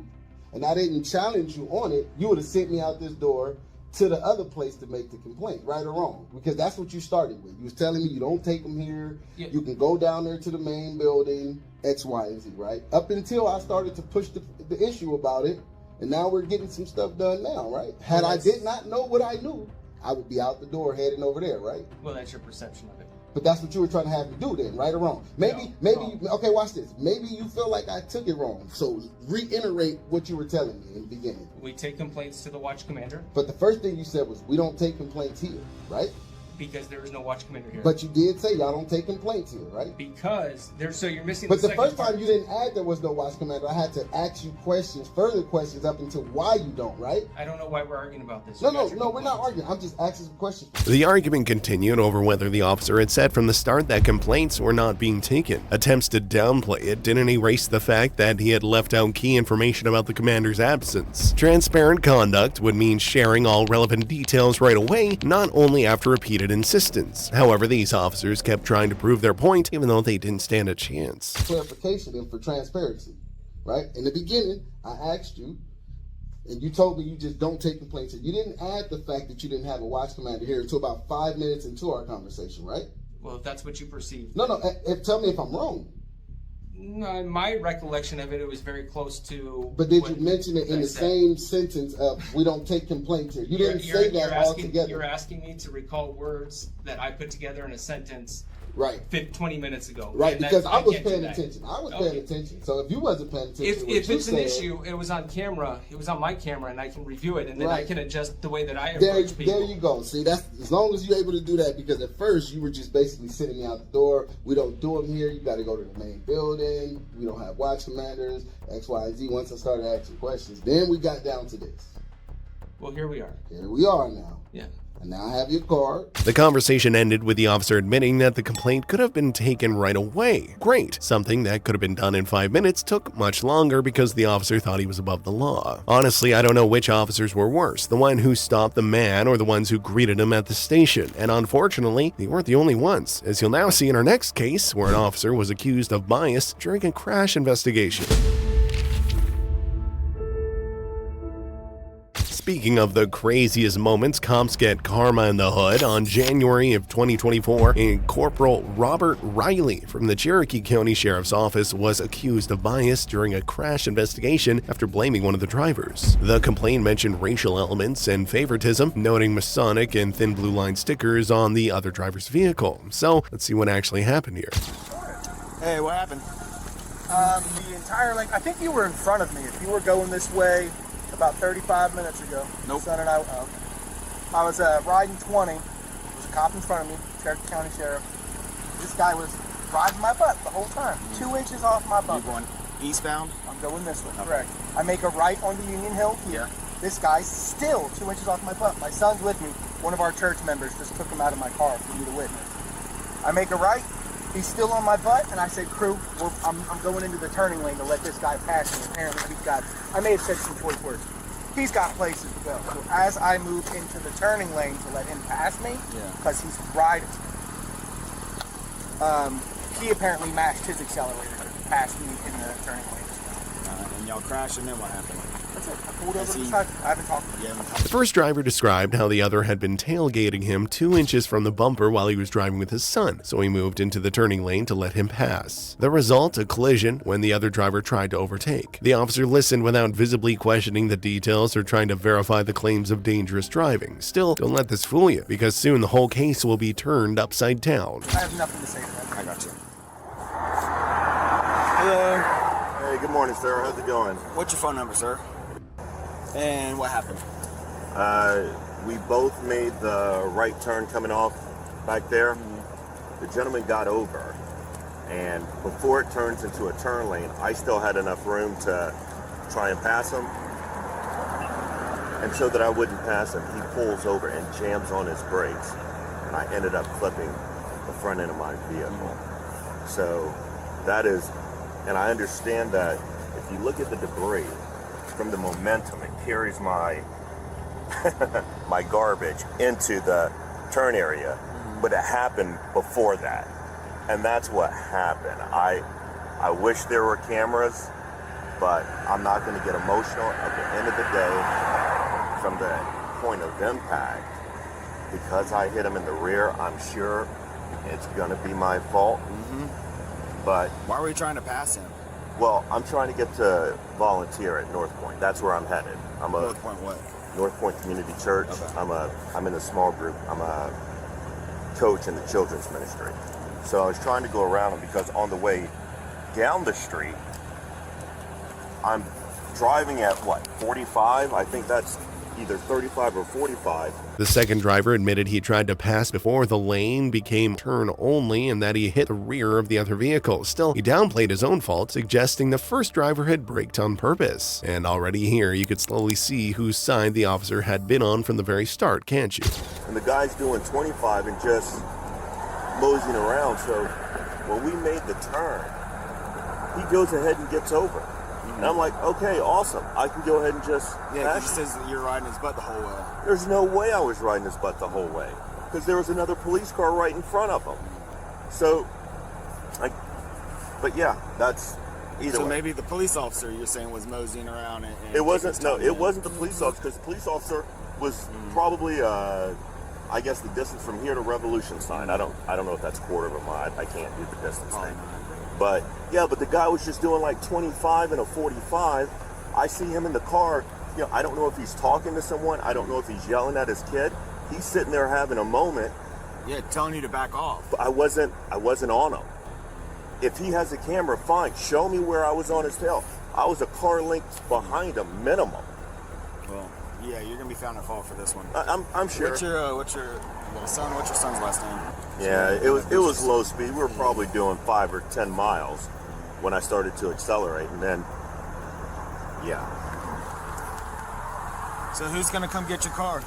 and I didn't challenge you on it, you would have sent me out this door to the other place to make the complaint, right or wrong, because that's what you started with. You was telling me you don't take them here, Yeah. you can go down there to the main building, X, Y, and Z, right? Up until I started to push the issue about it, and now we're getting some stuff done now, right? Had I did not know what I knew, I would be out the door heading over there, right? Well, that's your perception of it. But that's what you were trying to have me do then, right or wrong? Maybe, okay, watch this. Maybe you feel like I took it wrong. So reiterate what you were telling me in the beginning. We take complaints to the watch commander But the first thing you said was, we don't take complaints here, right? because there is no watch commander here. But you did say y'all don't take complaints here, right? because there's so you're missing. But the second first part. time you didn't add there was no watch commander, I had to ask you questions, further questions up until why you don't, right? I don't know why we're arguing about this. No, You got your we're not complaints. arguing. I'm just asking some questions. The argument continued over whether the officer had said from the start that complaints were not being taken. Attempts to downplay it didn't erase the fact that he had left out key information about the commander's absence. Transparent conduct would mean sharing all relevant details right away, not only after repeated repeated insistence. However, these officers kept trying to prove their point, even though they didn't stand a chance. Clarification and for transparency, right? In the beginning, I asked you, and you told me you just don't take complaints. You didn't add the fact that you didn't have a watch commander here until about 5 minutes into our conversation, right? Well, if that's what you perceive. No, tell me if I'm wrong. No, in my recollection of it, it was very close to. But did you mention it in the same sentence of "we don't take complaints here"? You didn't say that altogether. You're asking me to recall words that I put together in a sentence. Right. 20 minutes ago. Right, because I was paying attention. I was paying attention. So if you wasn't paying attention, if it's an issue, it was on camera. It was on my camera, and I can review it, and then I can adjust the way that I approach people. There you go. See, that's as long as you're able to do that. Because at first you were just basically sitting me out the door. We don't do them here. You got to go to the main building. We don't have watch commanders. X, Y, Z. Once I started asking questions, then we got down to this. Well, here we are. Here we are now. Yeah. And now I have your card. The conversation ended with the officer admitting that the complaint could have been taken right away. Great. Something that could have been done in 5 minutes took much longer because the officer thought he was above the law. Honestly, I don't know which officers were worse, the one who stopped the man or the ones who greeted him at the station. And unfortunately, they weren't the only ones, as you'll now see in our next case, where an officer was accused of bias during a crash investigation. Speaking of the craziest moments, cops get karma in the hood. On January of 2024, Corporal Robert Riley from the Cherokee County Sheriff's Office was accused of bias during a crash investigation after blaming one of the drivers. The complaint mentioned racial elements and favoritism, noting Masonic and thin blue line stickers on the other driver's vehicle. So let's see what actually happened here. Hey, what happened? The entire length, I think you were in front of me. If you were going this way, about 35 minutes ago. Nope. Son and I was riding 20. There was a cop in front of me, Cherokee County Sheriff. This guy was riding my butt the whole time, 2 inches off my butt. You going eastbound? I'm going this way, Okay. correct. I make a right on the Union Hill here. This guy's still 2 inches off my butt. My son's with me. One of our church members just took him out of my car for me to witness. I make a right. He's still on my butt, and I say, crew, I'm going into the turning lane to let this guy pass me. Apparently he's got, I may have said some choice words. He's got places to go. So as I move into the turning lane to let him pass me, because he's riding, he apparently mashed his accelerator to pass me in the turning lane. And y'all crashed, and then what happened? That's it. I pulled over to the side. I haven't talked to him. The first driver described how the other had been tailgating him 2 inches from the bumper while he was driving with his son, so he moved into the turning lane to let him pass. The result, a collision when the other driver tried to overtake. The officer listened without visibly questioning the details or trying to verify the claims of dangerous driving. Still, don't let this fool you, because soon the whole case will be turned upside down. I have nothing to say to that. I got you. Hello. Hey, good morning, sir. How's it going? What's your phone number, sir? And what happened? We both made the right turn coming off back there. The gentleman got over, and before it turns into a turn lane, I still had enough room to try and pass him. And so that I wouldn't pass him, he pulls over and jams on his brakes, and I ended up clipping the front end of my vehicle. So that is, and I understand that if you look at the debris, from the momentum, it carries my my garbage into the turn area, but it happened before that, and that's what happened. I wish there were cameras, but I'm not going to get emotional. At the end of the day, from the point of impact, because I hit him in the rear, I'm sure it's going to be my fault. But why were you trying to pass him? Well, I'm trying to get to volunteer at North Point. That's where I'm headed. North Point what? North Point Community Church. Okay. I'm in a small group. I'm a coach in the children's ministry. So I was trying to go around him because on the way down the street, I'm driving at 45? I think that's either 35 or 45. The second driver admitted he tried to pass before the lane became turn only and that he hit the rear of the other vehicle. Still, he downplayed his own fault, suggesting the first driver had braked on purpose. And already here, you could slowly see whose side the officer had been on from the very start, can't you? And the guy's doing 25 and just moseying around. So when we made the turn, he goes ahead and gets over. And I'm like, okay, awesome. I can go ahead and just pass. He says that you're riding his butt the whole way. There's no way I was riding his butt the whole way. because there was another police car right in front of him. So, but yeah, that's either So way. maybe the police officer you're saying was moseying around and It wasn't. No, it wasn't the police officer, because the police officer was probably, I guess, the distance from here to Revolution sign. I don't know if that's a quarter of a mile. I can't do the distance thing. But yeah, but the guy was just doing like 25 and a 45. I see him in the car. You know, I don't know if he's talking to someone. I don't know if he's yelling at his kid. He's sitting there having a moment. Yeah, telling you to back off. But I wasn't on him. If he has a camera, fine. Show me where I was on his tail. I was a car length behind him, minimum. Well, yeah, you're gonna be found at fault for this one. I'm sure. What's your son's last name? Yeah, it was low speed. We were probably doing 5 or 10 miles when I started to accelerate, and then, yeah. So who's gonna come get your car?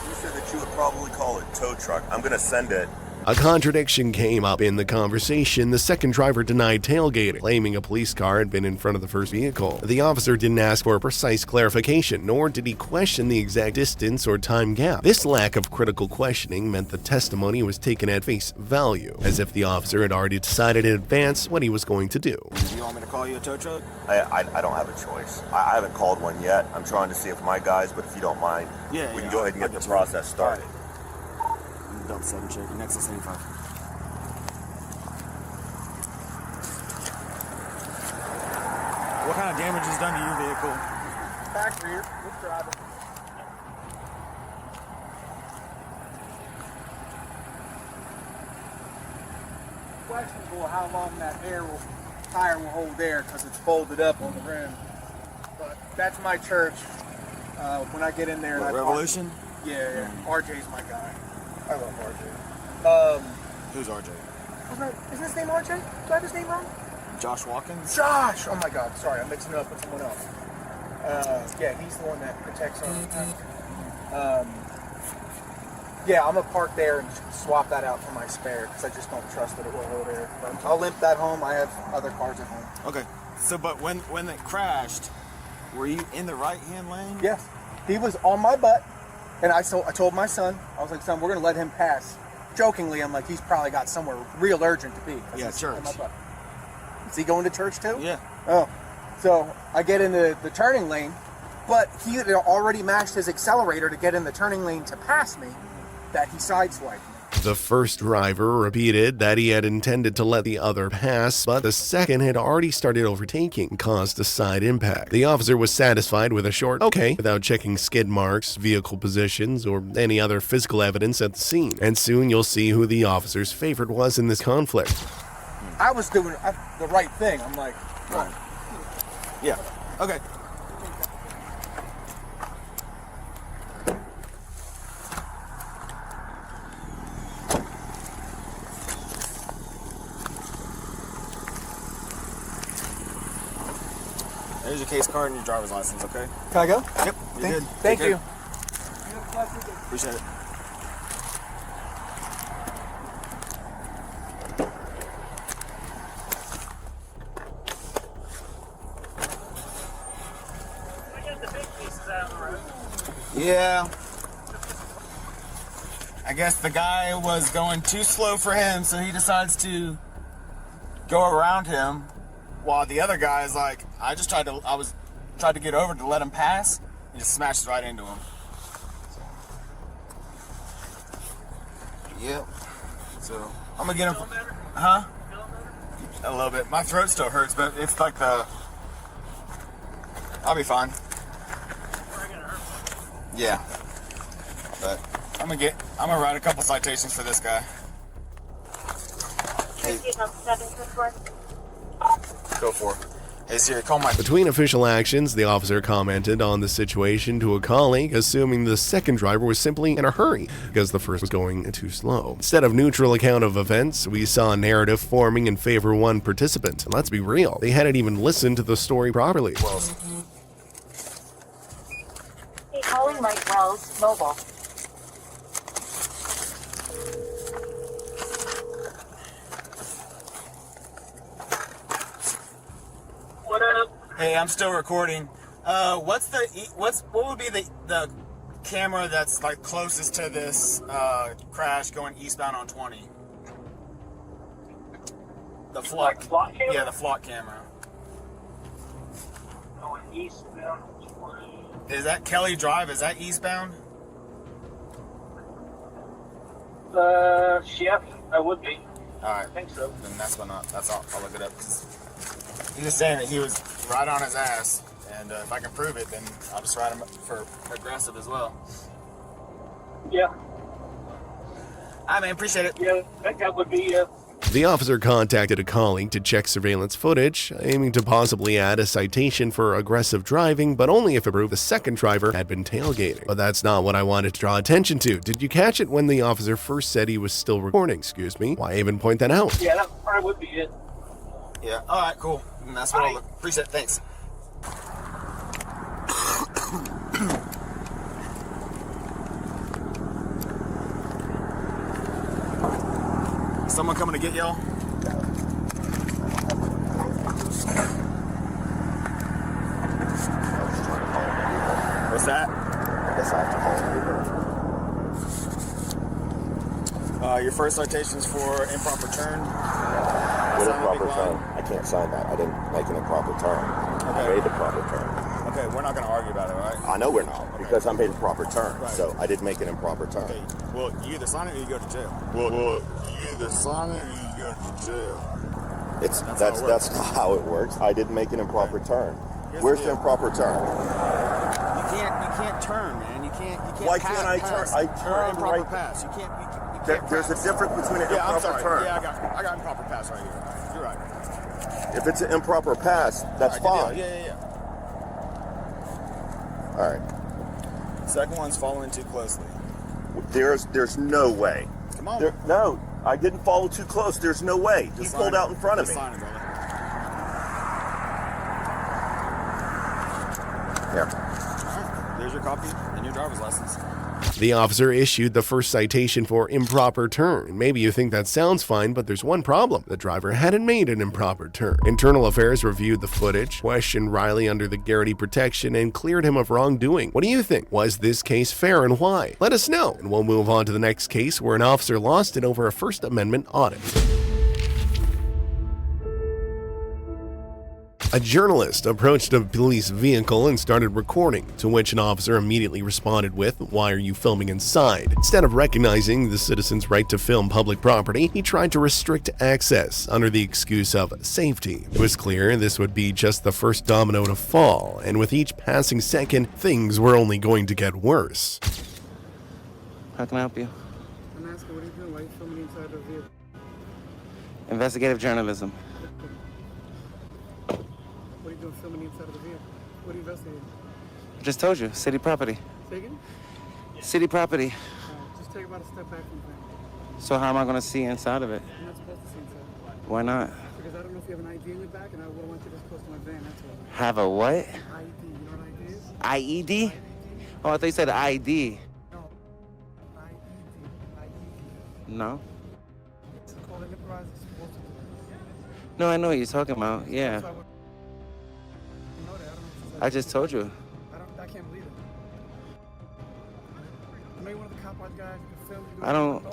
You said that you would probably call it tow truck. I'm gonna send it. A contradiction came up in the conversation. The second driver denied tailgating, claiming a police car had been in front of the first vehicle. The officer didn't ask for a precise clarification, nor did he question the exact distance or time gap. This lack of critical questioning meant the testimony was taken at face value, as if the officer had already decided in advance what he was going to do. Do you want me to call you a tow truck? I don't have a choice. I haven't called one yet. I'm trying to see if my guys, but if you don't mind, we can go ahead and get the process started. Dump 7 check, next to 75. What kind of damage is done to your vehicle? Back rear, let's drive it. Questionable how long that tire will hold there because it's folded up on the rim. But that's my church. When I get in there, and Revolution? Yeah. RJ's my guy. I love RJ. Who's RJ? Is his name RJ? Do I have his name wrong? Josh Watkins? Josh! Oh my God, sorry, I'm mixing it up with someone else. Yeah, he's the one that protects our yeah, I'm gonna park there and swap that out for my spare because I just don't trust that it will hold air. But I'll limp that home. I have other cars at home. Okay. So, but when it crashed, were you in the right-hand lane? Yes. He was on my butt, and I told my son, I was like, son, we're gonna let him pass. Jokingly, I'm like, he's probably got somewhere real urgent to be. Yeah, church. On my butt. Is he going to church too? Yeah. Oh. So I get into the turning lane, but he had already matched his accelerator to get in the turning lane to pass me, that he sideswiped me. The first driver repeated that he had intended to let the other pass, but the second had already started overtaking and caused a side impact. The officer was satisfied with a short "okay" without checking skid marks, vehicle positions, or any other physical evidence at the scene. And soon you'll see who the officer's favorite was in this conflict. I was doing the right thing. I'm like, right. Yeah. Okay. There's your case card and your driver's license, okay? Can I go? Yep, you're good. Thank you. Appreciate it. Yeah. I guess the guy was going too slow for him, so he decides to go around him, while the other guy is like, I tried to get over to let him pass, and just smashes right into him. Yep. So I'm gonna get him. Huh? A little bit. My throat still hurts, but it's like I'll be fine. Yeah. But I'm gonna write a couple citations for this guy. Hey. Go for it. Hey Siri, call my... Between official actions, the officer commented on the situation to a colleague, assuming the second driver was simply in a hurry because the first was going too slow. Instead of neutral account of events, we saw a narrative forming in favor of one participant. And let's be real, they hadn't even listened to the story properly. Hey, calling Mike Wells, mobile. What up? Hey, I'm still recording. What would be the camera that's like closest to this crash going eastbound on 20. The flock. Flock camera? Yeah, the flock camera. Going eastbound. Is that Kelly Drive? Is that eastbound? Yeah, I would be. All right. I think so. Then that's all. I'll look it up. He was saying that he was right on his ass, and if I can prove it, then I'll just write him for aggressive as well. Yeah. I mean, appreciate it. Yeah, that would be. The officer contacted a colleague to check surveillance footage, aiming to possibly add a citation for aggressive driving, but only if it proved the second driver had been tailgating. But that's not what I wanted to draw attention to. Did you catch it when the officer first said he was still recording? Excuse me. Why even point that out? Yeah, that probably would be it. Yeah. All right. Cool. And that's what I'll look. Appreciate it. Thanks. Someone coming to get y'all? What's that? I guess I have to call Your first citation's for improper turn. What improper turn? I can't sign that. I didn't make an improper turn. I made the proper turn. Okay, we're not going to argue about it, right? I know we're not, because I made a proper turn. Right. So I did make an improper turn. Okay. Well, you either sign it or you go to jail. You either sign it or you go to jail. That's not how it works. I didn't make an improper turn. Where's the improper turn? You can't turn, man. You can't. Why can't I turn? I turned improper right. pass. You can't. There's a difference between an improper turn. Yeah, I got improper pass right here. You're right. If it's an improper pass, that's fine. Yeah. All right. Second one's following too closely. There's no way. Come on. No, I didn't follow too close. There's no way. He pulled out in front of me. Sign it, brother. Here. All right. There's your copy and your driver's license. The officer issued the first citation for improper turn. Maybe you think that sounds fine, but there's one problem. The driver hadn't made an improper turn. Internal Affairs reviewed the footage, questioned Riley under the Garrity protection, and cleared him of wrongdoing. What do you think? Was this case fair and why? Let us know, and we'll move on to the next case where an officer lost it over a First Amendment audit. A journalist approached a police vehicle and started recording, to which an officer immediately responded with, "Why are you filming inside?" Instead of recognizing the citizen's right to film public property, he tried to restrict access under the excuse of safety. It was clear this would be just the first domino to fall, and with each passing second, things were only going to get worse. How can I help you? I'm asking, what are you doing? Why are you filming inside the vehicle? Investigative journalism. What are you doing filming inside of the vehicle? What are you investigating? I just told you, city property. Say again? City property. Just take about a step back from the van. So how am I going to see inside of it? You're not supposed to see inside. Why not? Because I don't know if you have an ID in your back, and I wouldn't want you this close to my van, that's all. Have a what? ID, you know what ID is? IED? Oh, I thought you said ID. No. IED. No? It's called an improvised explosive device. No, I know what you're talking about. Yeah. So you know that, I don't know if it's I just told you. I can't believe it. I know you're one of the cop watch guys, you can film.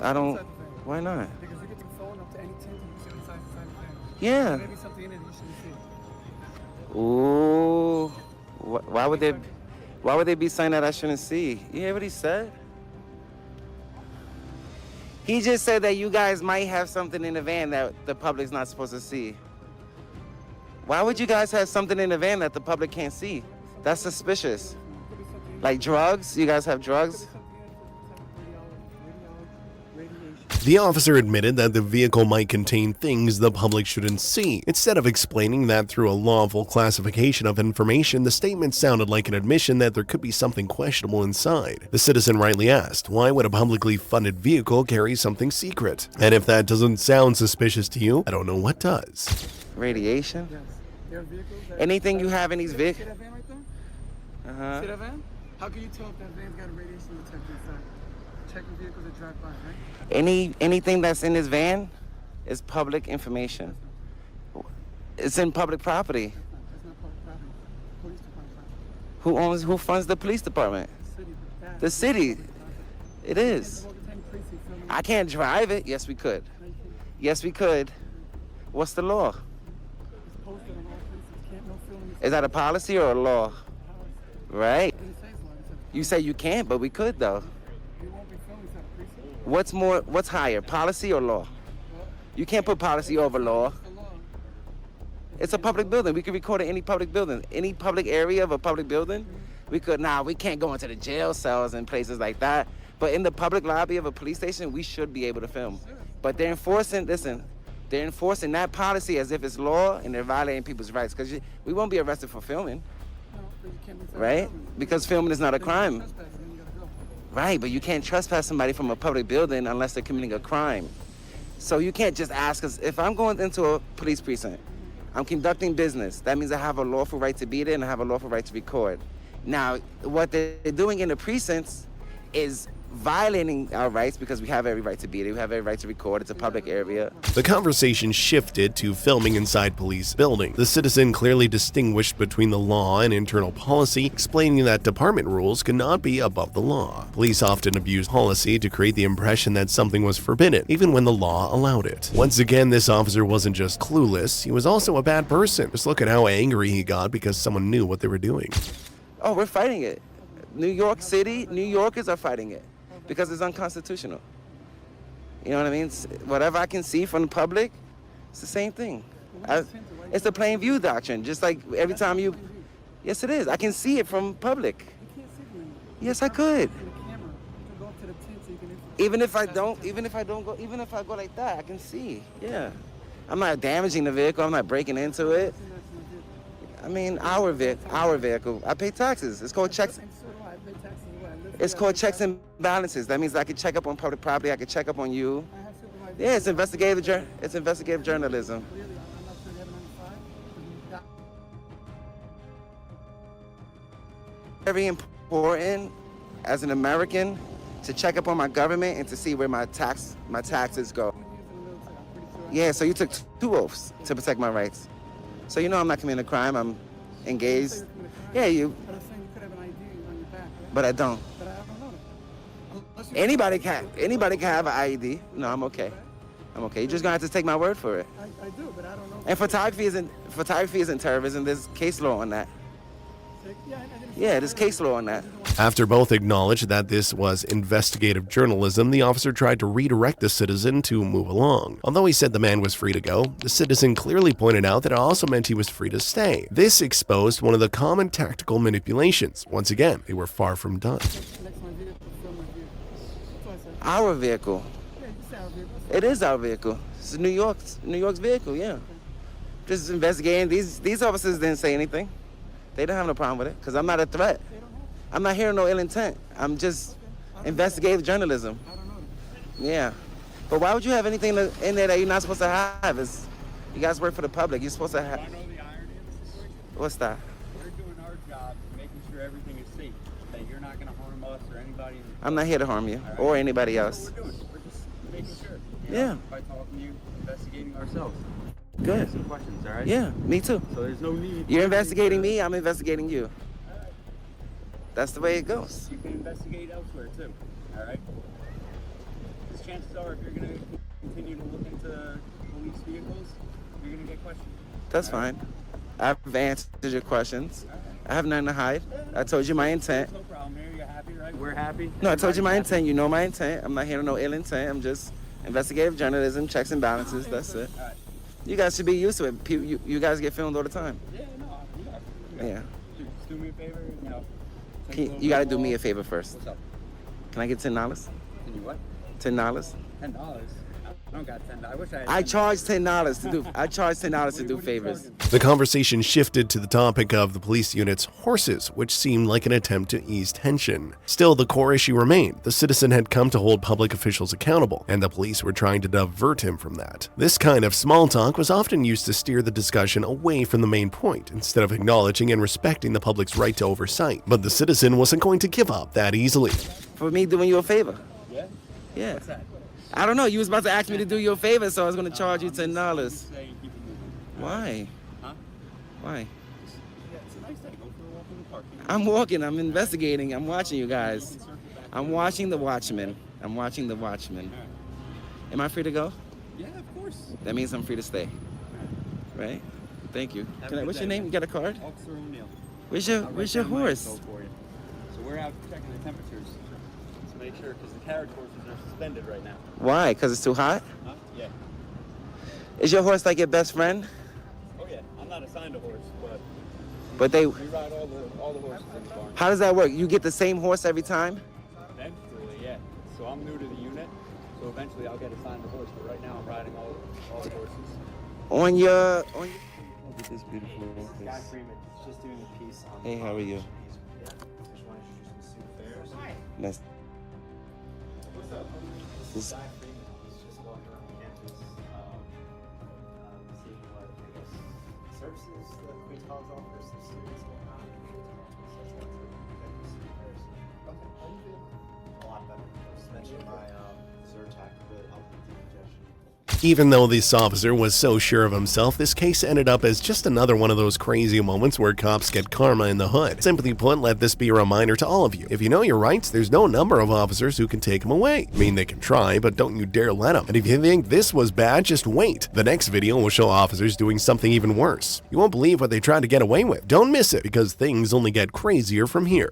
I don't. Why not? Because you get your phone up to any tent and you see what's inside the van. Yeah. There may be something in it that you shouldn't see. Ooh. Why would they be saying that I shouldn't see? You hear what he said? He just said that you guys might have something in the van that the public's not supposed to see. Why would you guys have something in the van that the public can't see? That's suspicious. Like drugs? You guys have drugs? The officer admitted that the vehicle might contain things the public shouldn't see. Instead of explaining that through a lawful classification of information, the statement sounded like an admission that there could be something questionable inside. The citizen rightly asked, why would a publicly funded vehicle carry something secret? And if that doesn't sound suspicious to you, I don't know what does. Radiation? Yes. There are vehicles that Anything you have in these vehicles? See that van right there? Uh-huh. See that van? How can you tell if that van's got a radiation detector inside? Checking vehicles that drive by, right? Anything that's in this van is public information. It's in public property. That's not public property. Police department property. Who funds the police department? City, that The city. It is. I can't drive it. Yes, we could. Yes, we could. What's the law? Is that a policy or a law? Right. You say you can't, but we could though. What's higher, policy or law? You can't put policy over law. It's a public building. We could record in any public building. Any public area of a public building, we could. Now, we can't go into the jail cells and places like that. But in the public lobby of a police station, we should be able to film. But they're enforcing, listen, they're enforcing that policy as if it's law and they're violating people's rights. Because we won't be arrested for filming, right? Because filming is not a crime. Right, but you can't trespass somebody from a public building unless they're committing a crime. So you can't just ask us, if I'm going into a police precinct, I'm conducting business. That means I have a lawful right to be there and I have a lawful right to record. Now, what they're doing in the precincts is violating our rights because we have every right to be there. We have every right to record. It's a public area. The conversation shifted to filming inside police buildings. The citizen clearly distinguished between the law and internal policy, explaining that department rules cannot be above the law. Police often abuse policy to create the impression that something was forbidden, even when the law allowed it. Once again, this officer wasn't just clueless, he was also a bad person. Just look at how angry he got because someone knew what they were doing. Oh, we're fighting it. New York City, New Yorkers are fighting it. Because it's unconstitutional. You know what I mean? Whatever I can see from the public, it's the same thing. It's the plain view doctrine. Just like every time you, yes, it is. I can see it from public. Yes, I could. Even if I go like that, I can see. Yeah. I'm not damaging the vehicle. I'm not breaking into it. I mean, our vehicle. I pay taxes. It's called checks. It's called checks and balances. That means I can check up on public property. I can check up on you. Yeah, it's investigative journalism. Very important as an American to check up on my government and to see where my taxes go. Yeah, so you took 2 oaths to protect my rights. So you know I'm not committing a crime. I'm engaged. Yeah, you. But I don't. Anybody can have an IED. No, I'm okay. I'm okay. You're just gonna have to take my word for it. I do, but I don't know. And photography isn't terrorism. There's case law on that. Yeah, there's case law on that. After both acknowledged that this was investigative journalism, the officer tried to redirect the citizen to move along. Although he said the man was free to go, the citizen clearly pointed out that it also meant he was free to stay. This exposed one of the common tactical manipulations. Once again, they were far from done. Our vehicle. It is our vehicle. It's New York's vehicle, yeah. Just investigating. These officers didn't say anything. They didn't have no problem with it, because I'm not a threat. I'm not hearing no ill intent. I'm just investigative journalism. Yeah. But why would you have anything in there that you're not supposed to have? You guys work for the public. You're supposed to have. I know the irony of the situation. What's that? We're doing our job, making sure everything is safe, that you're not going to harm us or anybody. I'm not here to harm you or anybody else. That's what we're doing. We're just making sure. Yeah. By talking to you, investigating ourselves. Good. Some questions, all right? Yeah, me too. So there's no need. You're investigating me, I'm investigating you. That's the way it goes. You can investigate elsewhere too, all right? Because chances are, if you're going to continue to look into police vehicles, you're going to get questioned. That's fine. I've answered your questions. I have nothing to hide. I told you my intent. There's no problem here. You're happy, right? We're happy. No, I told you my intent. You know my intent. I'm not here to no ill intent. I'm just investigative journalism, checks and balances. That's it. All right. You guys should be used to it. You guys get filmed all the time. Yeah, no, Yeah. Just do me a favor, you know. You gotta do me a favor first. What's up? Can I get $10? Can you what? $10? $10? I don't got $10. I wish I had $10. I charge $10 to do. I charge $10 to do favors. The conversation shifted to the topic of the police unit's horses, which seemed like an attempt to ease tension. Still, the core issue remained. The citizen had come to hold public officials accountable, and the police were trying to divert him from that. This kind of small talk was often used to steer the discussion away from the main point, instead of acknowledging and respecting the public's right to oversight. But the citizen wasn't going to give up that easily. For me doing you a favor. Yeah? Yeah. What's that? I don't know. You was about to ask me to do you a favor, so I was going to charge you $10. Why? Huh? Why? Yeah, it's a nice day. Go for a walk in the park. I'm walking. I'm investigating. I'm watching you guys. I'm watching The Watchmen. I'm watching The Watchmen. Am I free to go? Yeah, of course. That means I'm free to stay. Right? Thank you. Have Can a I, good what's your day, name? man. You got a card? Officer O'Neill. Where's I'll your write Where's your down my horse? info for you. So we're out checking the temperatures to make sure, because the carriage horses are suspended right now. Why? Because it's too hot? Huh? Yeah. Is your horse like your best friend? Oh yeah. I'm not assigned a horse, But they. we ride all the horses in the barn. How does that work? You get the same horse every time? Eventually, yeah. So I'm new to the unit, so eventually I'll get assigned a horse. But right now I'm riding all the horses. On your. Look at this beautiful horse. Guy Freeman, just doing a piece on. Hey, how are you? Just want to introduce him to Sue Fairs. Nice. What's up? This- This is Guy Freeman. He's just walking around campus, seeing what I guess services the Queens College offers to students and whatnot. So I just wanted to connect with Sue Fairs. Okay, how you feeling? A lot better. I just mentioned my Zyrtec really helped with decongestion. Even though this officer was so sure of himself, this case ended up as just another one of those crazy moments where cops get karma in the hood. Simply put, let this be a reminder to all of you. If you know your rights, there's no number of officers who can take them away. I mean, they can try, but don't you dare let them. And if you think this was bad, just wait. The next video will show officers doing something even worse. You won't believe what they tried to get away with. Don't miss it, because things only get crazier from here.